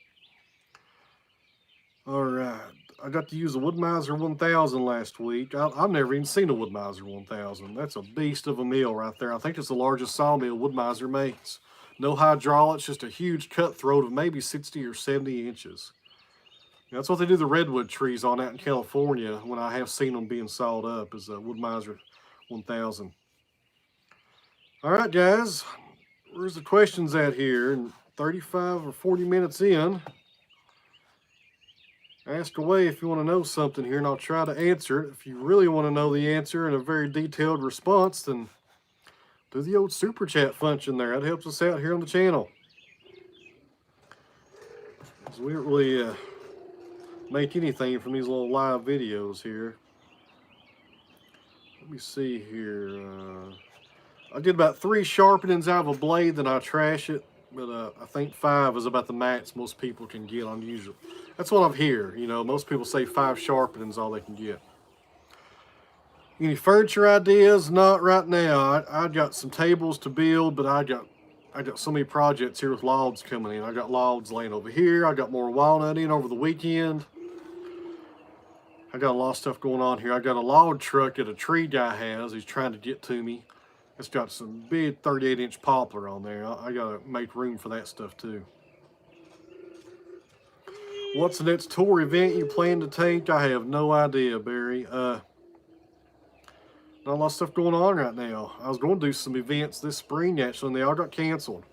All right. I got to use a Woodmiser 1000 last week. I've never even seen a Woodmiser 1000. That's a beast of a mill right there. I think it's the largest sawmill Woodmiser makes. No hydraulics, just a huge cutthroat of maybe 60 or 70 inches. That's what they do the redwood trees on out in California when I have seen them being sawed up, is a Woodmiser 1000. All right, guys, where's the questions at here? And 35 or 40 minutes in. Ask away if you want to know something here, and I'll try to answer it. If you really want to know the answer in a very detailed response, then do the old super chat function there. That helps us out here on the channel. So we don't really make anything from these little live videos here. Let me see here. I did about 3 sharpenings out of a blade, then I trash it. But I think 5 is about the max most people can get on usual. That's what I've heard. You know, most people say 5 sharpenings all they can get. Any furniture ideas? Not right now. I got some tables to build, but I got so many projects here with logs coming in. I got logs laying over here. I got more walnut in over the weekend. I got a lot of stuff going on here. I got a log truck that a tree guy has. He's trying to get to me. It's got some big 38-inch poplar on there. I got to make room for that stuff too. What's the next tour event you plan to take? I have no idea, Barry. Not a lot of stuff going on right now. I was going to do some events this spring, actually, and they all got canceled.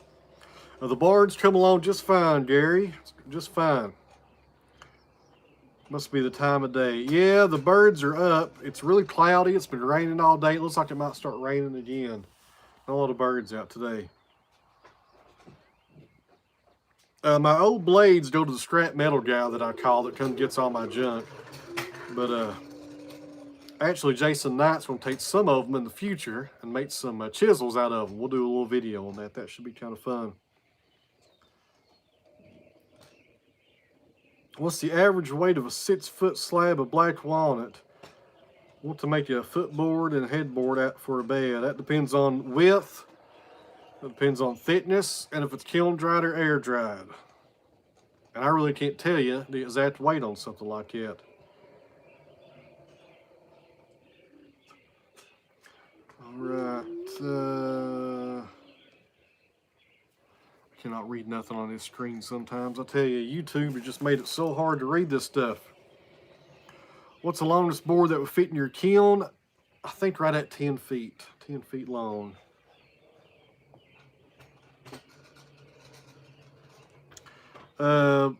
The barns come along just fine, Gary. Just fine. Must be the time of day. Yeah, the birds are up. It's really cloudy. It's been raining all day. It looks like it might start raining again. Not a lot of birds out today. My old blades go to the scrap metal guy that I call that comes and gets all my junk. But actually, Jason Knight's going to take some of them in the future and make some chisels out of them. We'll do a little video on that. That should be kind of fun. What's the average weight of a 6-foot slab of black walnut? Want to make a footboard and a headboard out for a bed. That depends on width. It depends on thickness and if it's kiln dried or air dried. And I really can't tell you the exact weight on something like that. Alright. I cannot read nothing on this screen sometimes. I tell you, YouTube has just made it so hard to read this stuff. What's the longest board that would fit in your kiln? I think right at 10 feet. 10 feet long.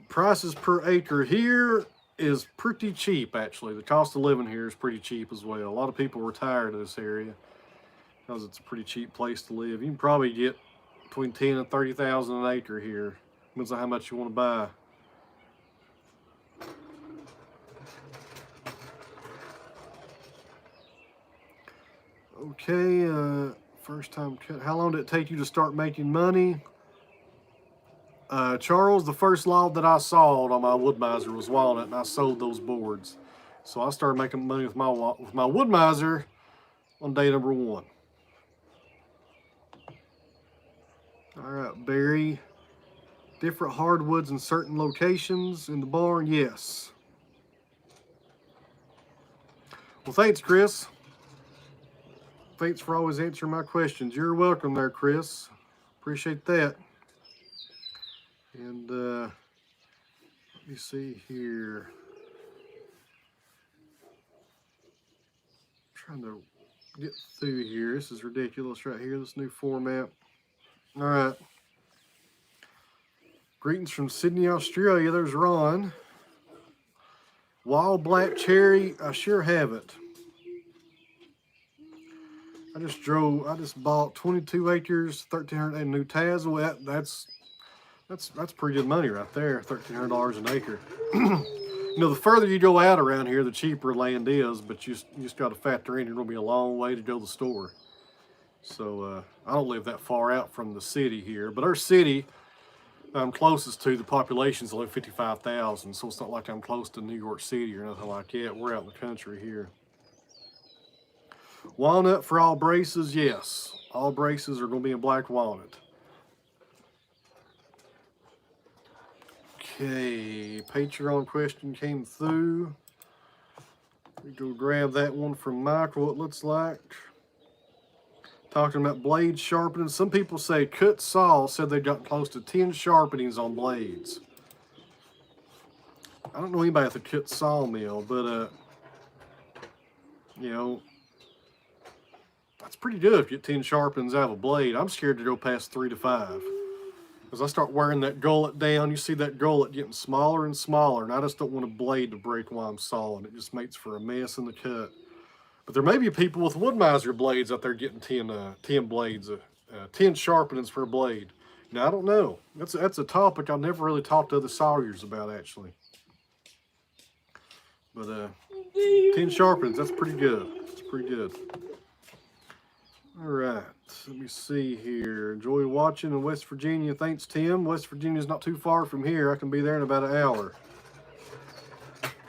Prices per acre here is pretty cheap, actually. The cost of living here is pretty cheap as well. A lot of people retire to this area because it's a pretty cheap place to live. You can probably get between 10 and 30,000 an acre here. Depends on how much you want to buy. Okay, first time cut. How long did it take you to start making money? Charles, the first log that I sawed on my wood miser was walnut, and I sold those boards. So I started making money with my wood miser on day number 1. All right, Barry. Different hardwoods in certain locations in the barn, yes. Well, thanks, Chris. Thanks for always answering my questions. You're welcome there, Chris. Appreciate that. And let me see here. I'm trying to get through here. This is ridiculous right here, this new format. All right. Greetings from Sydney, Australia. There's Ron. Wild black cherry. I sure have it. I just bought 22 acres, 1,300 in New Tazewell. That's pretty good money right there, $1,300 an acre. You know, the further you go out around here, the cheaper land is, but you just got to factor in you're going to be a long way to go to the store. So I don't live that far out from the city here, but our city I'm closest to, the population's only 55,000, so it's not like I'm close to New York City or nothing like that. We're out in the country here. Walnut for all braces, yes. All braces are going to be in black walnut. Okay, Patron question came through. We go grab that one from Michael, it looks like. Talking about blade sharpening. Some people say Cut Saw said they've gotten close to 10 sharpenings on blades. I don't know anybody at the Cut Sawmill, but you know, that's pretty good if you get 10 sharpenings out of a blade. I'm scared to go past 3 to 5. As I start wearing that gullet down, you see that gullet getting smaller and smaller, and I just don't want a blade to break while I'm sawing. It just makes for a mess in the cut. But there may be people with wood miser blades out there getting 10 blades, 10 sharpenings per blade. Now, I don't know. That's a topic I've never really talked to other sawyers about, actually. But 10 sharpenings, that's pretty good. That's pretty good. All right, let me see here. Enjoy watching in West Virginia. Thanks, Tim. West Virginia's not too far from here. I can be there in about an hour.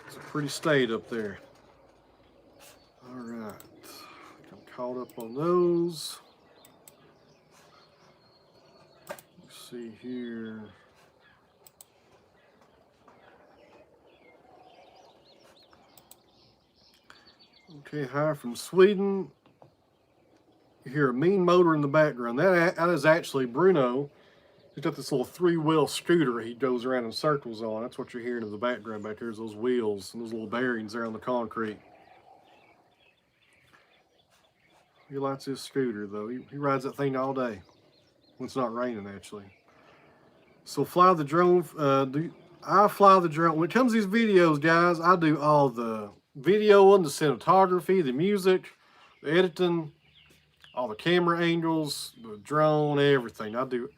It's a pretty state up there. All right, I think I'm caught up on those. Let's see here. Okay, hi from Sweden. You hear a mean motor in the background. That is actually Bruno He's got this little 3-wheel scooter he goes around in circles on. That's what you're hearing in the background back there, is those wheels and those little bearings there on the concrete. He likes his scooter, though. He rides that thing all day when it's not raining, actually. So fly the drone. I fly the drone. When it comes to these videos, guys, I do all the videoing, the cinematography, the music, the editing, all the camera angles, the drone, everything. I do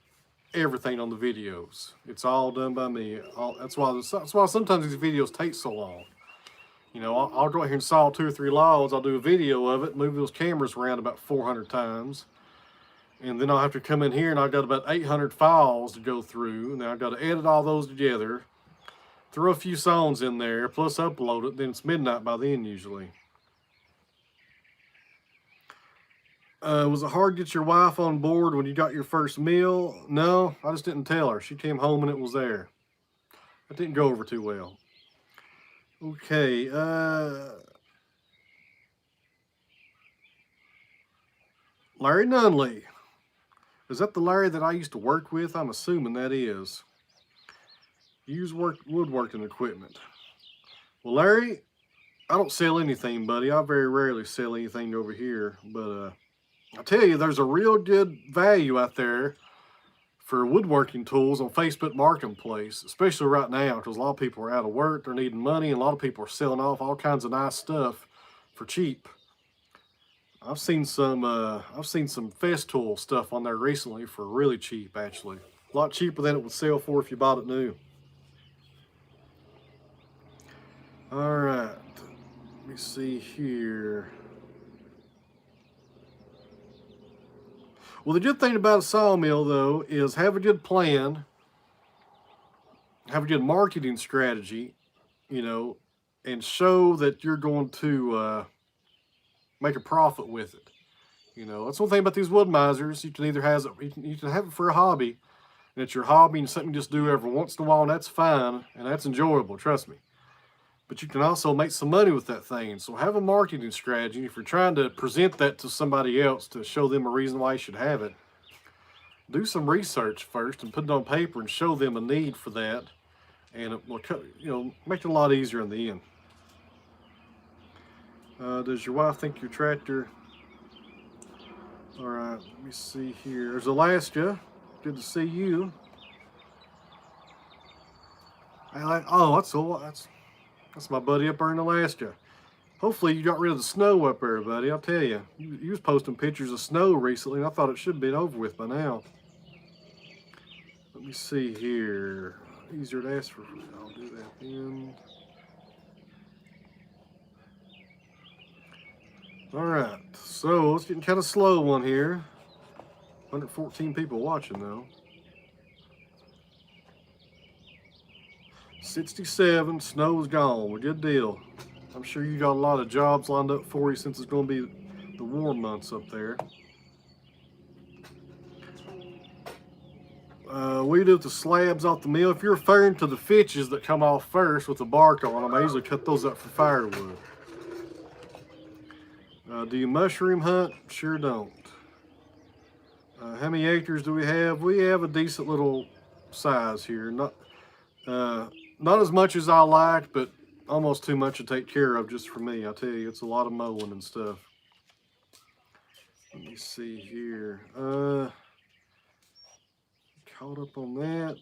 everything on the videos. It's all done by me. That's why sometimes these videos take so long. You know, I'll go out here and saw 2 or 3 logs. I'll do a video of it, move those cameras around about 400 times. And then I'll have to come in here and I've got about 800 files to go through. And then I've got to edit all those together, throw a few songs in there, plus upload it. Then it's midnight by then usually. Was it hard to get your wife on board when you got your first meal? No, I just didn't tell her. She came home and it was there. That didn't go over too well. Okay, Larry Nunley. Is that the Larry that I used to work with? I'm assuming that is. Use woodworking equipment. Well, Larry, I don't sell anything, buddy. I very rarely sell anything over here. But I tell you, there's a real good value out there for woodworking tools on Facebook Marketplace, especially right now, because a lot of people are out of work, they're needing money, and a lot of people are selling off all kinds of nice stuff for cheap. I've seen some Festool stuff on there recently for really cheap, actually. A lot cheaper than it would sell for if you bought it new. All right, let me see here. Well, the good thing about a sawmill, though, is have a good plan, have a good marketing strategy, you know, and show that you're going to make a profit with it. You know, that's one thing about these wood misers. You can either have it for a hobby, and it's your hobby and something you just do every once in a while, and that's fine, and that's enjoyable, trust me. But you can also make some money with that thing. So have a marketing strategy. If you're trying to present that to somebody else to show them a reason why you should have it, do some research first and put it on paper and show them a need for that. And it will, you know, make it a lot easier in the end. Does your wife think your tractor? All right, let me see here. There's Alaska. Good to see you. Oh, that's my buddy up there in Alaska. Hopefully you got rid of the snow up there, buddy. I'll tell you. You was posting pictures of snow recently, and I thought it should have been over with by now. Let me see here. Easier to ask for. I'll do that then. All right. So it's getting kind of slow one here. 114 people watching though. 67, snow's gone. Well, good deal. I'm sure you got a lot of jobs lined up for you since it's going to be the warm months up there. We do the slabs off the mill. If you're referring to the fitches that come off first with the bark on them, I usually cut those up for firewood. Do you mushroom hunt? Sure don't. How many acres do we have? We have a decent little size here. Not as much as I like, but almost too much to take care of just for me. I tell you, it's a lot of mowing and stuff. Let me see here. Caught up on that.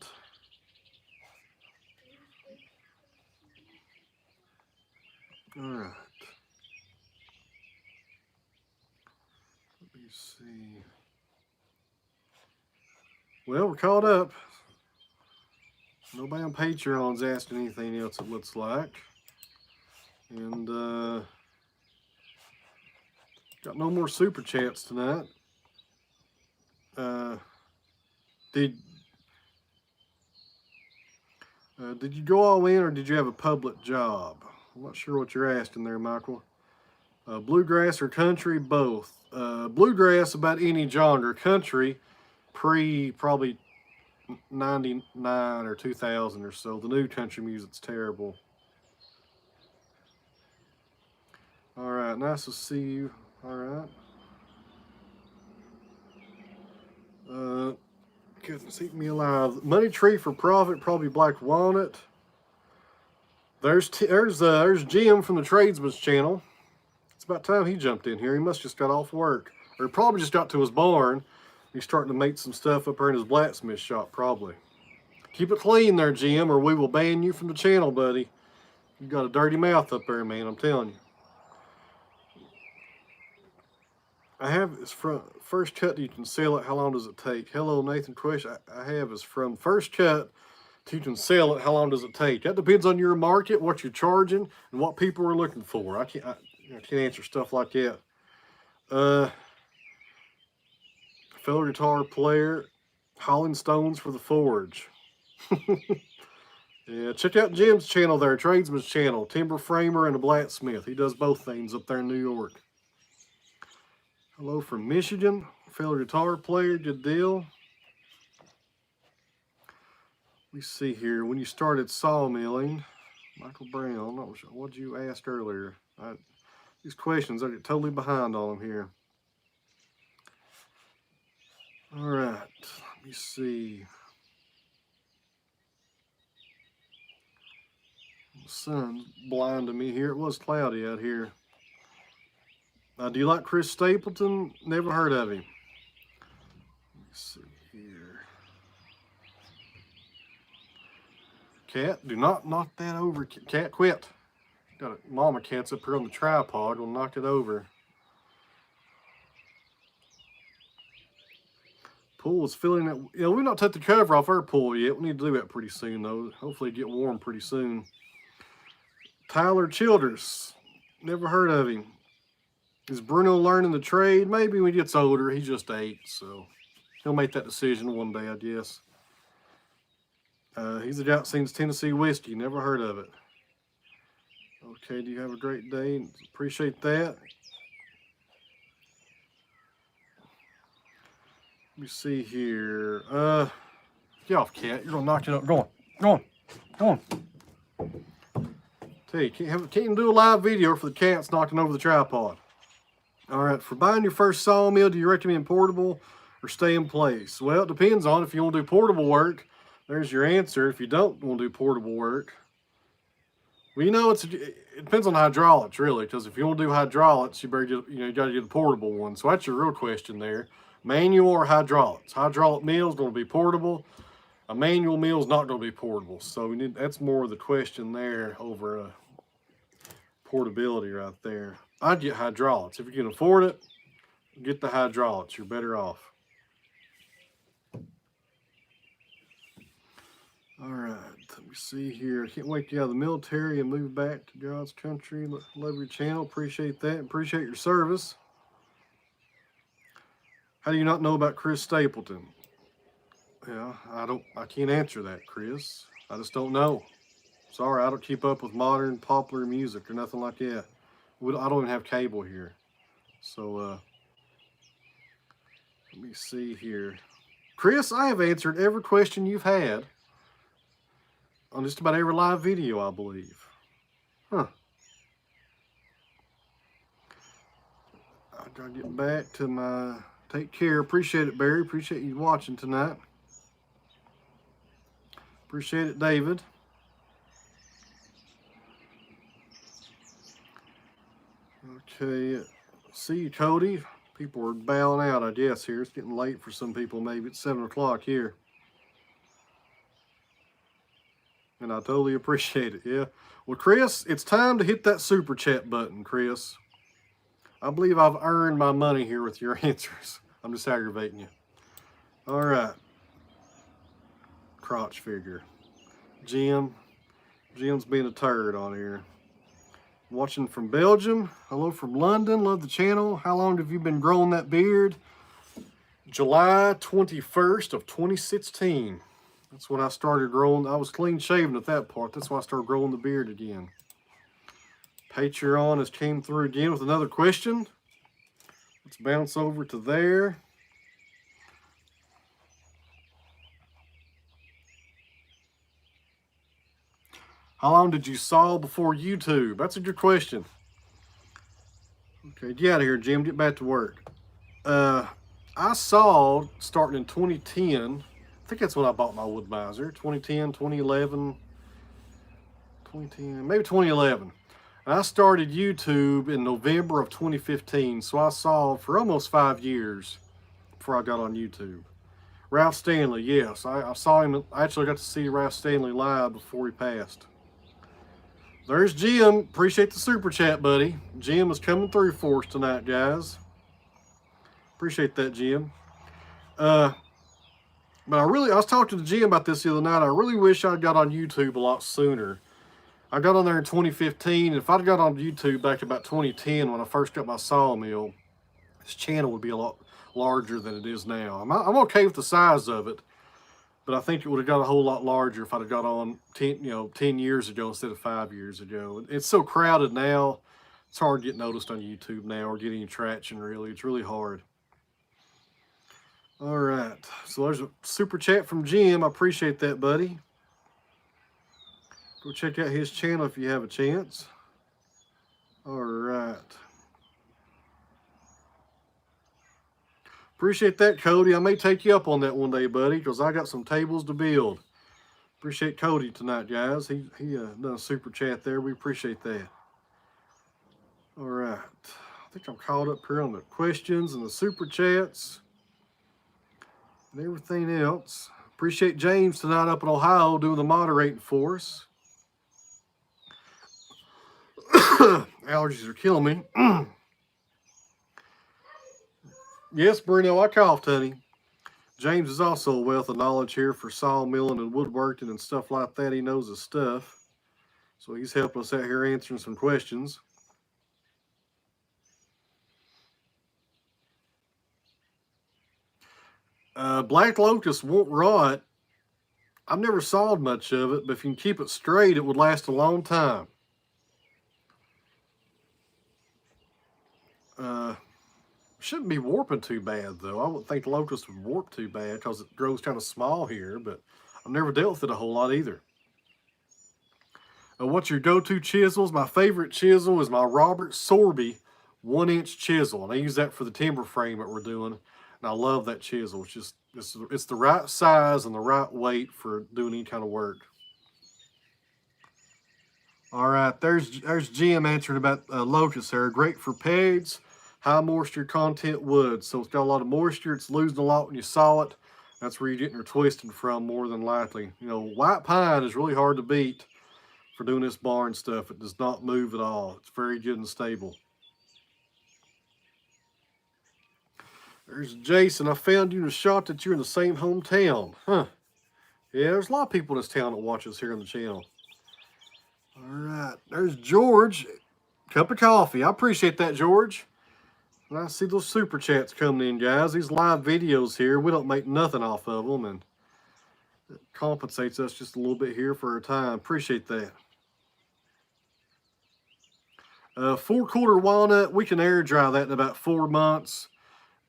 All right. Let me see. Well, we're caught up. Nobody on Patreon's asking anything else, it looks like. And got no more super chats tonight. Did you go all in or did you have a public job? I'm not sure what you're asking there, Michael. Bluegrass or country? Both. Bluegrass about any genre. Country probably 99 or 2000 or so. The new country music's terrible. All right, nice to see you. All right. goodness, eat me alive. Money tree for profit, probably black walnut. There's Jim from the Tradesman's channel. It's about time he jumped in here. He must just got off work. Or he probably just got to his barn. He's starting to make some stuff up here in his blacksmith shop, probably. Keep it clean there, Jim, or we will ban you from the channel, buddy. You got a dirty mouth up there, man, I'm telling you. I have it's from first cut you can sell it. How long does it take? Hello, Nathan. Question I have is from first cut to you can sell it. How long does it take? That depends on your market, what you're charging, and what people are looking for. I can't answer stuff like that. Fellow guitar player, hauling stones for the forge. Yeah, check out Jim's channel there, Tradesman's channel, timber framer and a blacksmith. He does both things up there in New York. Hello from Michigan, fellow guitar player, good deal. We see here, when you started sawmilling, Michael Brown, what you asked earlier. These questions, I get totally behind on them here. All right, let me see. The sun's blinding me here. It was cloudy out here. Do you like Chris Stapleton? Never heard of him. Let me see here. Cat, do not knock that over. Cat, quit. Got a mama cat's up here on the tripod. We'll knock it over. Pool is filling it. You know, we've not took the cover off our pool yet. We need to do that pretty soon, though. Hopefully, get warm pretty soon. Tyler Childers. Never heard of him. Is Bruno learning the trade? Maybe when he gets older. He's just 8, so he'll make that decision one day, I guess. He's a guy that sings Tennessee whiskey. Never heard of it. Okay, do you have a great day? Appreciate that. Let me see here. Get off, cat. You're gonna knock it up. Go on. Tell you, can't even do a live video for the cats knocking over the tripod. All right, for buying your first sawmill, do you recommend portable or stay in place? Well, it depends on if you want to do portable work. There's your answer. If you don't want to do portable work, well, you know, it depends on hydraulics, really, because if you want to do hydraulics, you better get, you got to get a portable one. So that's your real question there. Manual or hydraulics? Hydraulic mill is going to be portable. A manual mill is not going to be portable. So that's more of the question there over portability right there. I'd get hydraulics. If you can afford it, get the hydraulics. You're better off. All right, let me see here. I can't wait to get out of the military and move back to God's country. Love your channel. Appreciate that. Appreciate your service. How do you not know about Chris Stapleton? Yeah, I can't answer that, Chris. I just don't know. Sorry, I don't keep up with modern popular music or nothing like that. I don't even have cable here. So, let me see here. Chris, I have answered every question you've had on just about every live video, I believe. Huh. I gotta get back to my... Take care. Appreciate it, Barry. Appreciate you watching tonight. Appreciate it, David. Okay. See you, Cody. People are bowing out, I guess, here. It's getting late for some people, maybe. It's 7 o'clock here. And I totally appreciate it, yeah. Well, Chris, it's time to hit that super chat button, Chris. I believe I've earned my money here with your answers. I'm just aggravating you. All right. Crotch figure. Jim's being a turd on here. Watching from Belgium. Hello from London. Love the channel. How long have you been growing that beard? July 21st of 2016. That's when I started growing. I was clean shaven at that part. That's why I started growing the beard again. Patron has came through again with another question. Let's bounce over to there. How long did you saw before YouTube? That's a good question. Okay, get out of here, Jim. Get back to work. I sawed starting in 2010 think that's when I bought my wood miser. 2010, 2011, 2010, maybe 2011. And I started YouTube in November of 2015, so I saw for almost 5 years before I got on YouTube. Ralph Stanley, yes. I saw him. I actually got to see Ralph Stanley live before he passed. There's Jim. Appreciate the super chat, buddy. Jim is coming through for us tonight, guys. Appreciate that, Jim. But I was talking to Jim about this the other night. I really wish I got on YouTube a lot sooner. I got on there in 2015. If I'd got on YouTube back about 2010 when I first got my sawmill, this channel would be a lot larger than it is now. I'm okay with the size of it, but I think it would have got a whole lot larger if I'd have got on 10 years ago instead of 5 years ago. It's so crowded now. It's hard to get noticed on YouTube now or get any traction, really. It's really hard. All right, so there's a super chat from Jim. I appreciate that, buddy. Go check out his channel if you have a chance. All right. Appreciate that, Cody. I may take you up on that one day, buddy, because I got some tables to build. Appreciate Cody tonight, guys. He done a super chat there. We appreciate that. All right. I think I'm caught up here on the questions and the super chats and everything else. Appreciate James tonight up in Ohio doing the moderating for us. Allergies are killing me. Yes, Bruno, I coughed, honey. James is also a wealth of knowledge here for sawmilling and woodworking and stuff like that. He knows his stuff. So he's helping us out here answering some questions. Black locust won't rot. I've never sawed much of it, but if you can keep it straight, it would last a long time. Shouldn't be warping too bad, though. I wouldn't think locust would warp too bad because it grows kind of small here, but I've never dealt with it a whole lot either. What's your go-to chisels? My favorite chisel is my Robert Sorby 1-inch chisel, and I use that for the timber frame that we're doing, and I love that chisel. It's the right size and the right weight for doing any kind of work. All right, there's Jim answering about locust there. Great for pegs, high moisture content wood. So it's got a lot of moisture. It's losing a lot when you saw it. That's where you're getting your twisting from more than likely. You know, white pine is really hard to beat for doing this barn stuff. It does not move at all. It's very good and stable. There's Jason. I found you in a shot that you're in the same hometown. Huh. Yeah, there's a lot of people in this town that watch us here on the channel. All right. There's George. Cup of coffee. I appreciate that, George. And I see those super chats coming in, guys. These live videos here, we don't make nothing off of them, and it compensates us just a little bit here for our time. Appreciate that. 4-quarter walnut, we can air dry that in about 4 months.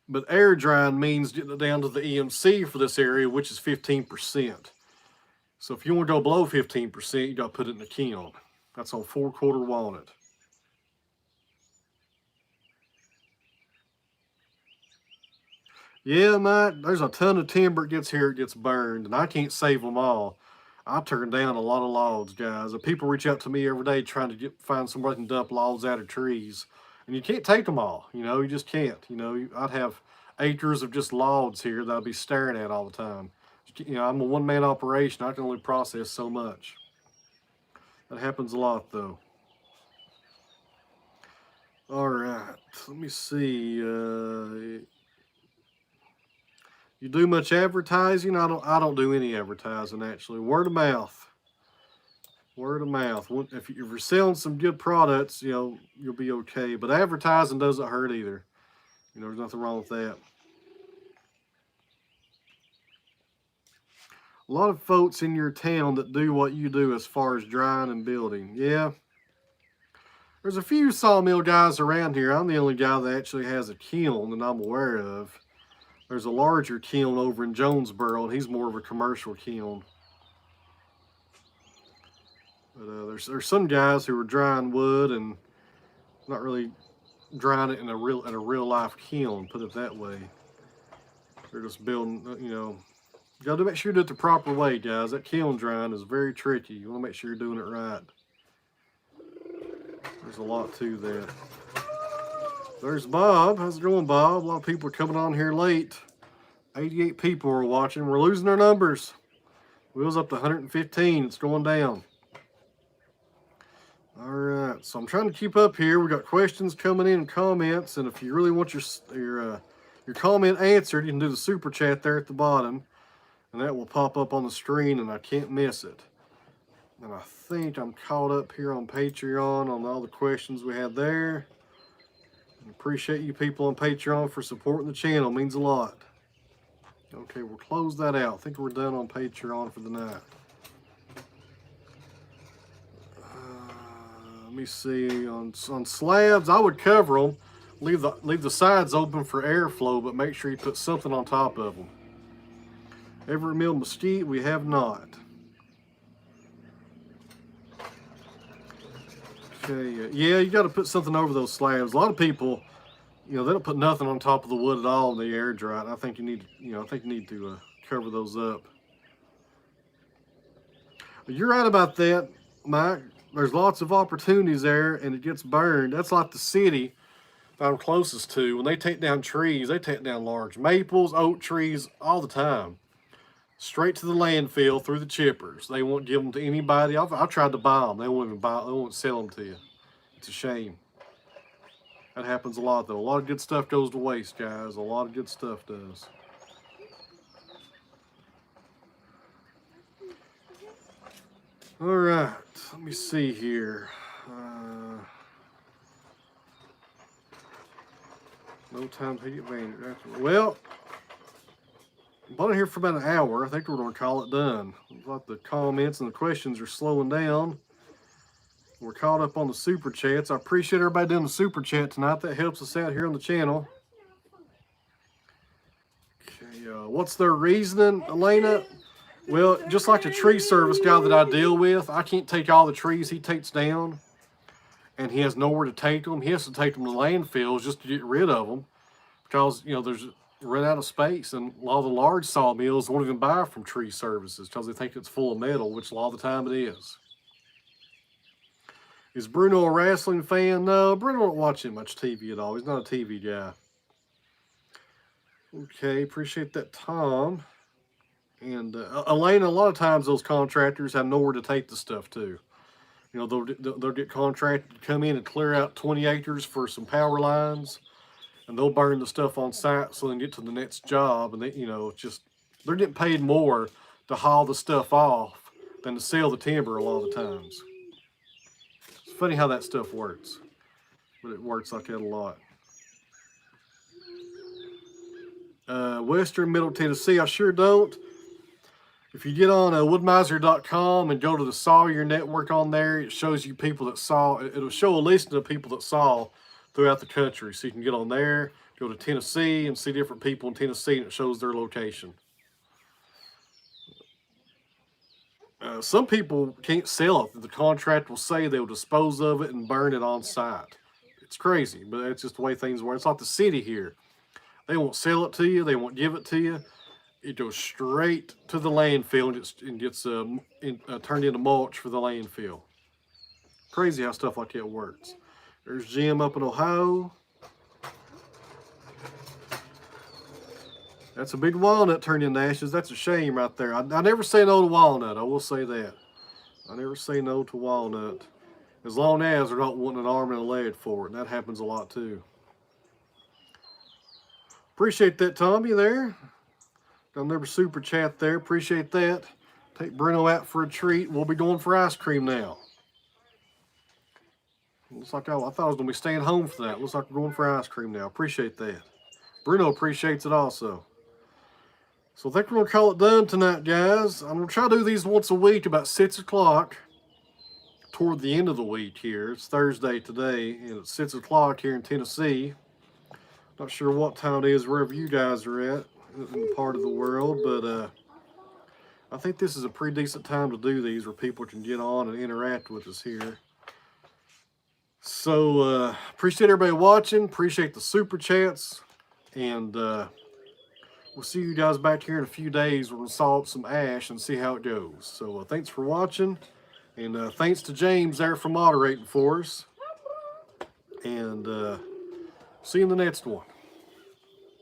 But air drying means getting it down to the EMC for this area, which is 15%. So if you want to go below 15%, you got to put it in the kiln. That's on 4-quarter walnut. Yeah, Mike, there's a ton of timber that gets here, it gets burned, and I can't save them all. I turn down a lot of logs, guys. People reach out to me every day trying to find somebody that can dump logs out of trees. And you can't take them all, you know, you just can't. You know, I'd have acres of just logs here that I'd be staring at all the time. You know, I'm a one-man operation. I can only process so much. That happens a lot, though. All right, let me see. You do much advertising? I don't do any advertising, actually. Word of mouth. Word of mouth. If you're selling some good products, you know, you'll be okay. But advertising doesn't hurt either. You know, there's nothing wrong with that. A lot of folks in your town that do what you do as far as drying and building. Yeah. There's a few sawmill guys around here. I'm the only guy that actually has a kiln that I'm aware of. There's a larger kiln over in Jonesboro, and he's more of a commercial kiln. But there's some guys who are drying wood and not really drying it in a real life kiln, put it that way. They're just building, you know, You got to make sure you do it the proper way, guys. That kiln drying is very tricky. You want to make sure you're doing it right. There's a lot to that. There's Bob. How's it going, Bob? A lot of people are coming on here late. 88 people are watching. We're losing our numbers. We was up to 115. It's going down. All right. So I'm trying to keep up here. We got questions coming in and comments. And if you really want your comment answered, you can do the super chat there at the bottom. And that will pop up on the screen and I can't miss it. And I think I'm caught up here on Patreon on all the questions we had there. I appreciate you people on Patreon for supporting the channel. It means a lot. Okay, we'll close that out. I think we're done on Patreon for the night. Let me see. On slabs, I would cover them. Leave the sides open for airflow, but make sure you put something on top of them. Ever milled mesquite? We have not. Okay, yeah, you got to put something over those slabs. A lot of people, they don't put nothing on top of the wood at all when they air dry it. I think you need, to cover those up. You're right about that, Mike. There's lots of opportunities there, and it gets burned. That's like the city that I'm closest to. When they take down trees, they take down large maples, oak trees all the time. Straight to the landfill through the chippers. They won't give them to anybody. I've tried to buy them. They won't even buy. They won't sell them to you. It's a shame. That happens a lot, though. A lot of good stuff goes to waste, guys. A lot of good stuff does. All right. Let me see here. No time to take advantage. Well, I've been here for about an hour. I think we're going to call it done. Looks like the comments and the questions are slowing down. We're caught up on the super chats. I appreciate everybody doing the super chat tonight. That helps us out here on the channel. Okay, what's their reasoning, Elena? Well, just like the tree service guy that I deal with, I can't take all the trees he takes down, and he has nowhere to take them. He has to take them to landfills just to get rid of them because, there's run out of space, and a lot of the large sawmills won't even buy from tree services because they think it's full of metal, which a lot of the time it is. Is Bruno a wrestling fan? No, Bruno don't watch that much TV at all. He's not a TV guy. Okay, appreciate that, Tom. And Elena, a lot of times those contractors have nowhere to take the stuff to. They'll get contracted to come in and clear out 20 acres for some power lines, and they'll burn the stuff on site so they can get to the next job. And they're getting paid more to haul the stuff off than to sell the timber a lot of the times. It's funny how that stuff works, but it works like that a lot. Western Middle Tennessee, I sure don't. If you get on woodmiser.com and go to the Sawyer Network on there, it shows you people that saw. It'll show a list of people that saw throughout the country. So you can get on there, go to Tennessee, and see different people in Tennessee, and it shows their location. Some people can't sell it. The contract will say they'll dispose of it and burn it on site. It's crazy, but it's just the way things work. It's like the city here. They won't sell it to you. They won't give it to you. It goes straight to the landfill and gets turned into mulch for the landfill. Crazy how stuff like that works. There's Jim up in Ohio. That's a big walnut turned into ashes. That's a shame right there. I never say no to walnut. I will say that. I never say no to walnut. As long as they're not wanting an arm and a leg for it. And that happens a lot too. Appreciate that, Tommy, there. Got another super chat there. Appreciate that. Take Bruno out for a treat. We'll be going for ice cream now. Looks like I thought I was going to be staying home for that. Looks like we're going for ice cream now. Appreciate that. Bruno appreciates it also. So I think we're going to call it done tonight, guys. I'm going to try to do these once a week about 6 o'clock. Toward the end of the week here. It's Thursday today, and it's 6 o'clock here in Tennessee. Not sure what time it is wherever you guys are at in the part of the world, but I think this is a pretty decent time to do these where people can get on and interact with us here. So appreciate everybody watching. Appreciate the super chats, and we're we'll see you guys back here in a few days. We're going to saw up some ash and see how it goes. So thanks for watching. And thanks to James there for moderating for us. And see you in the next one.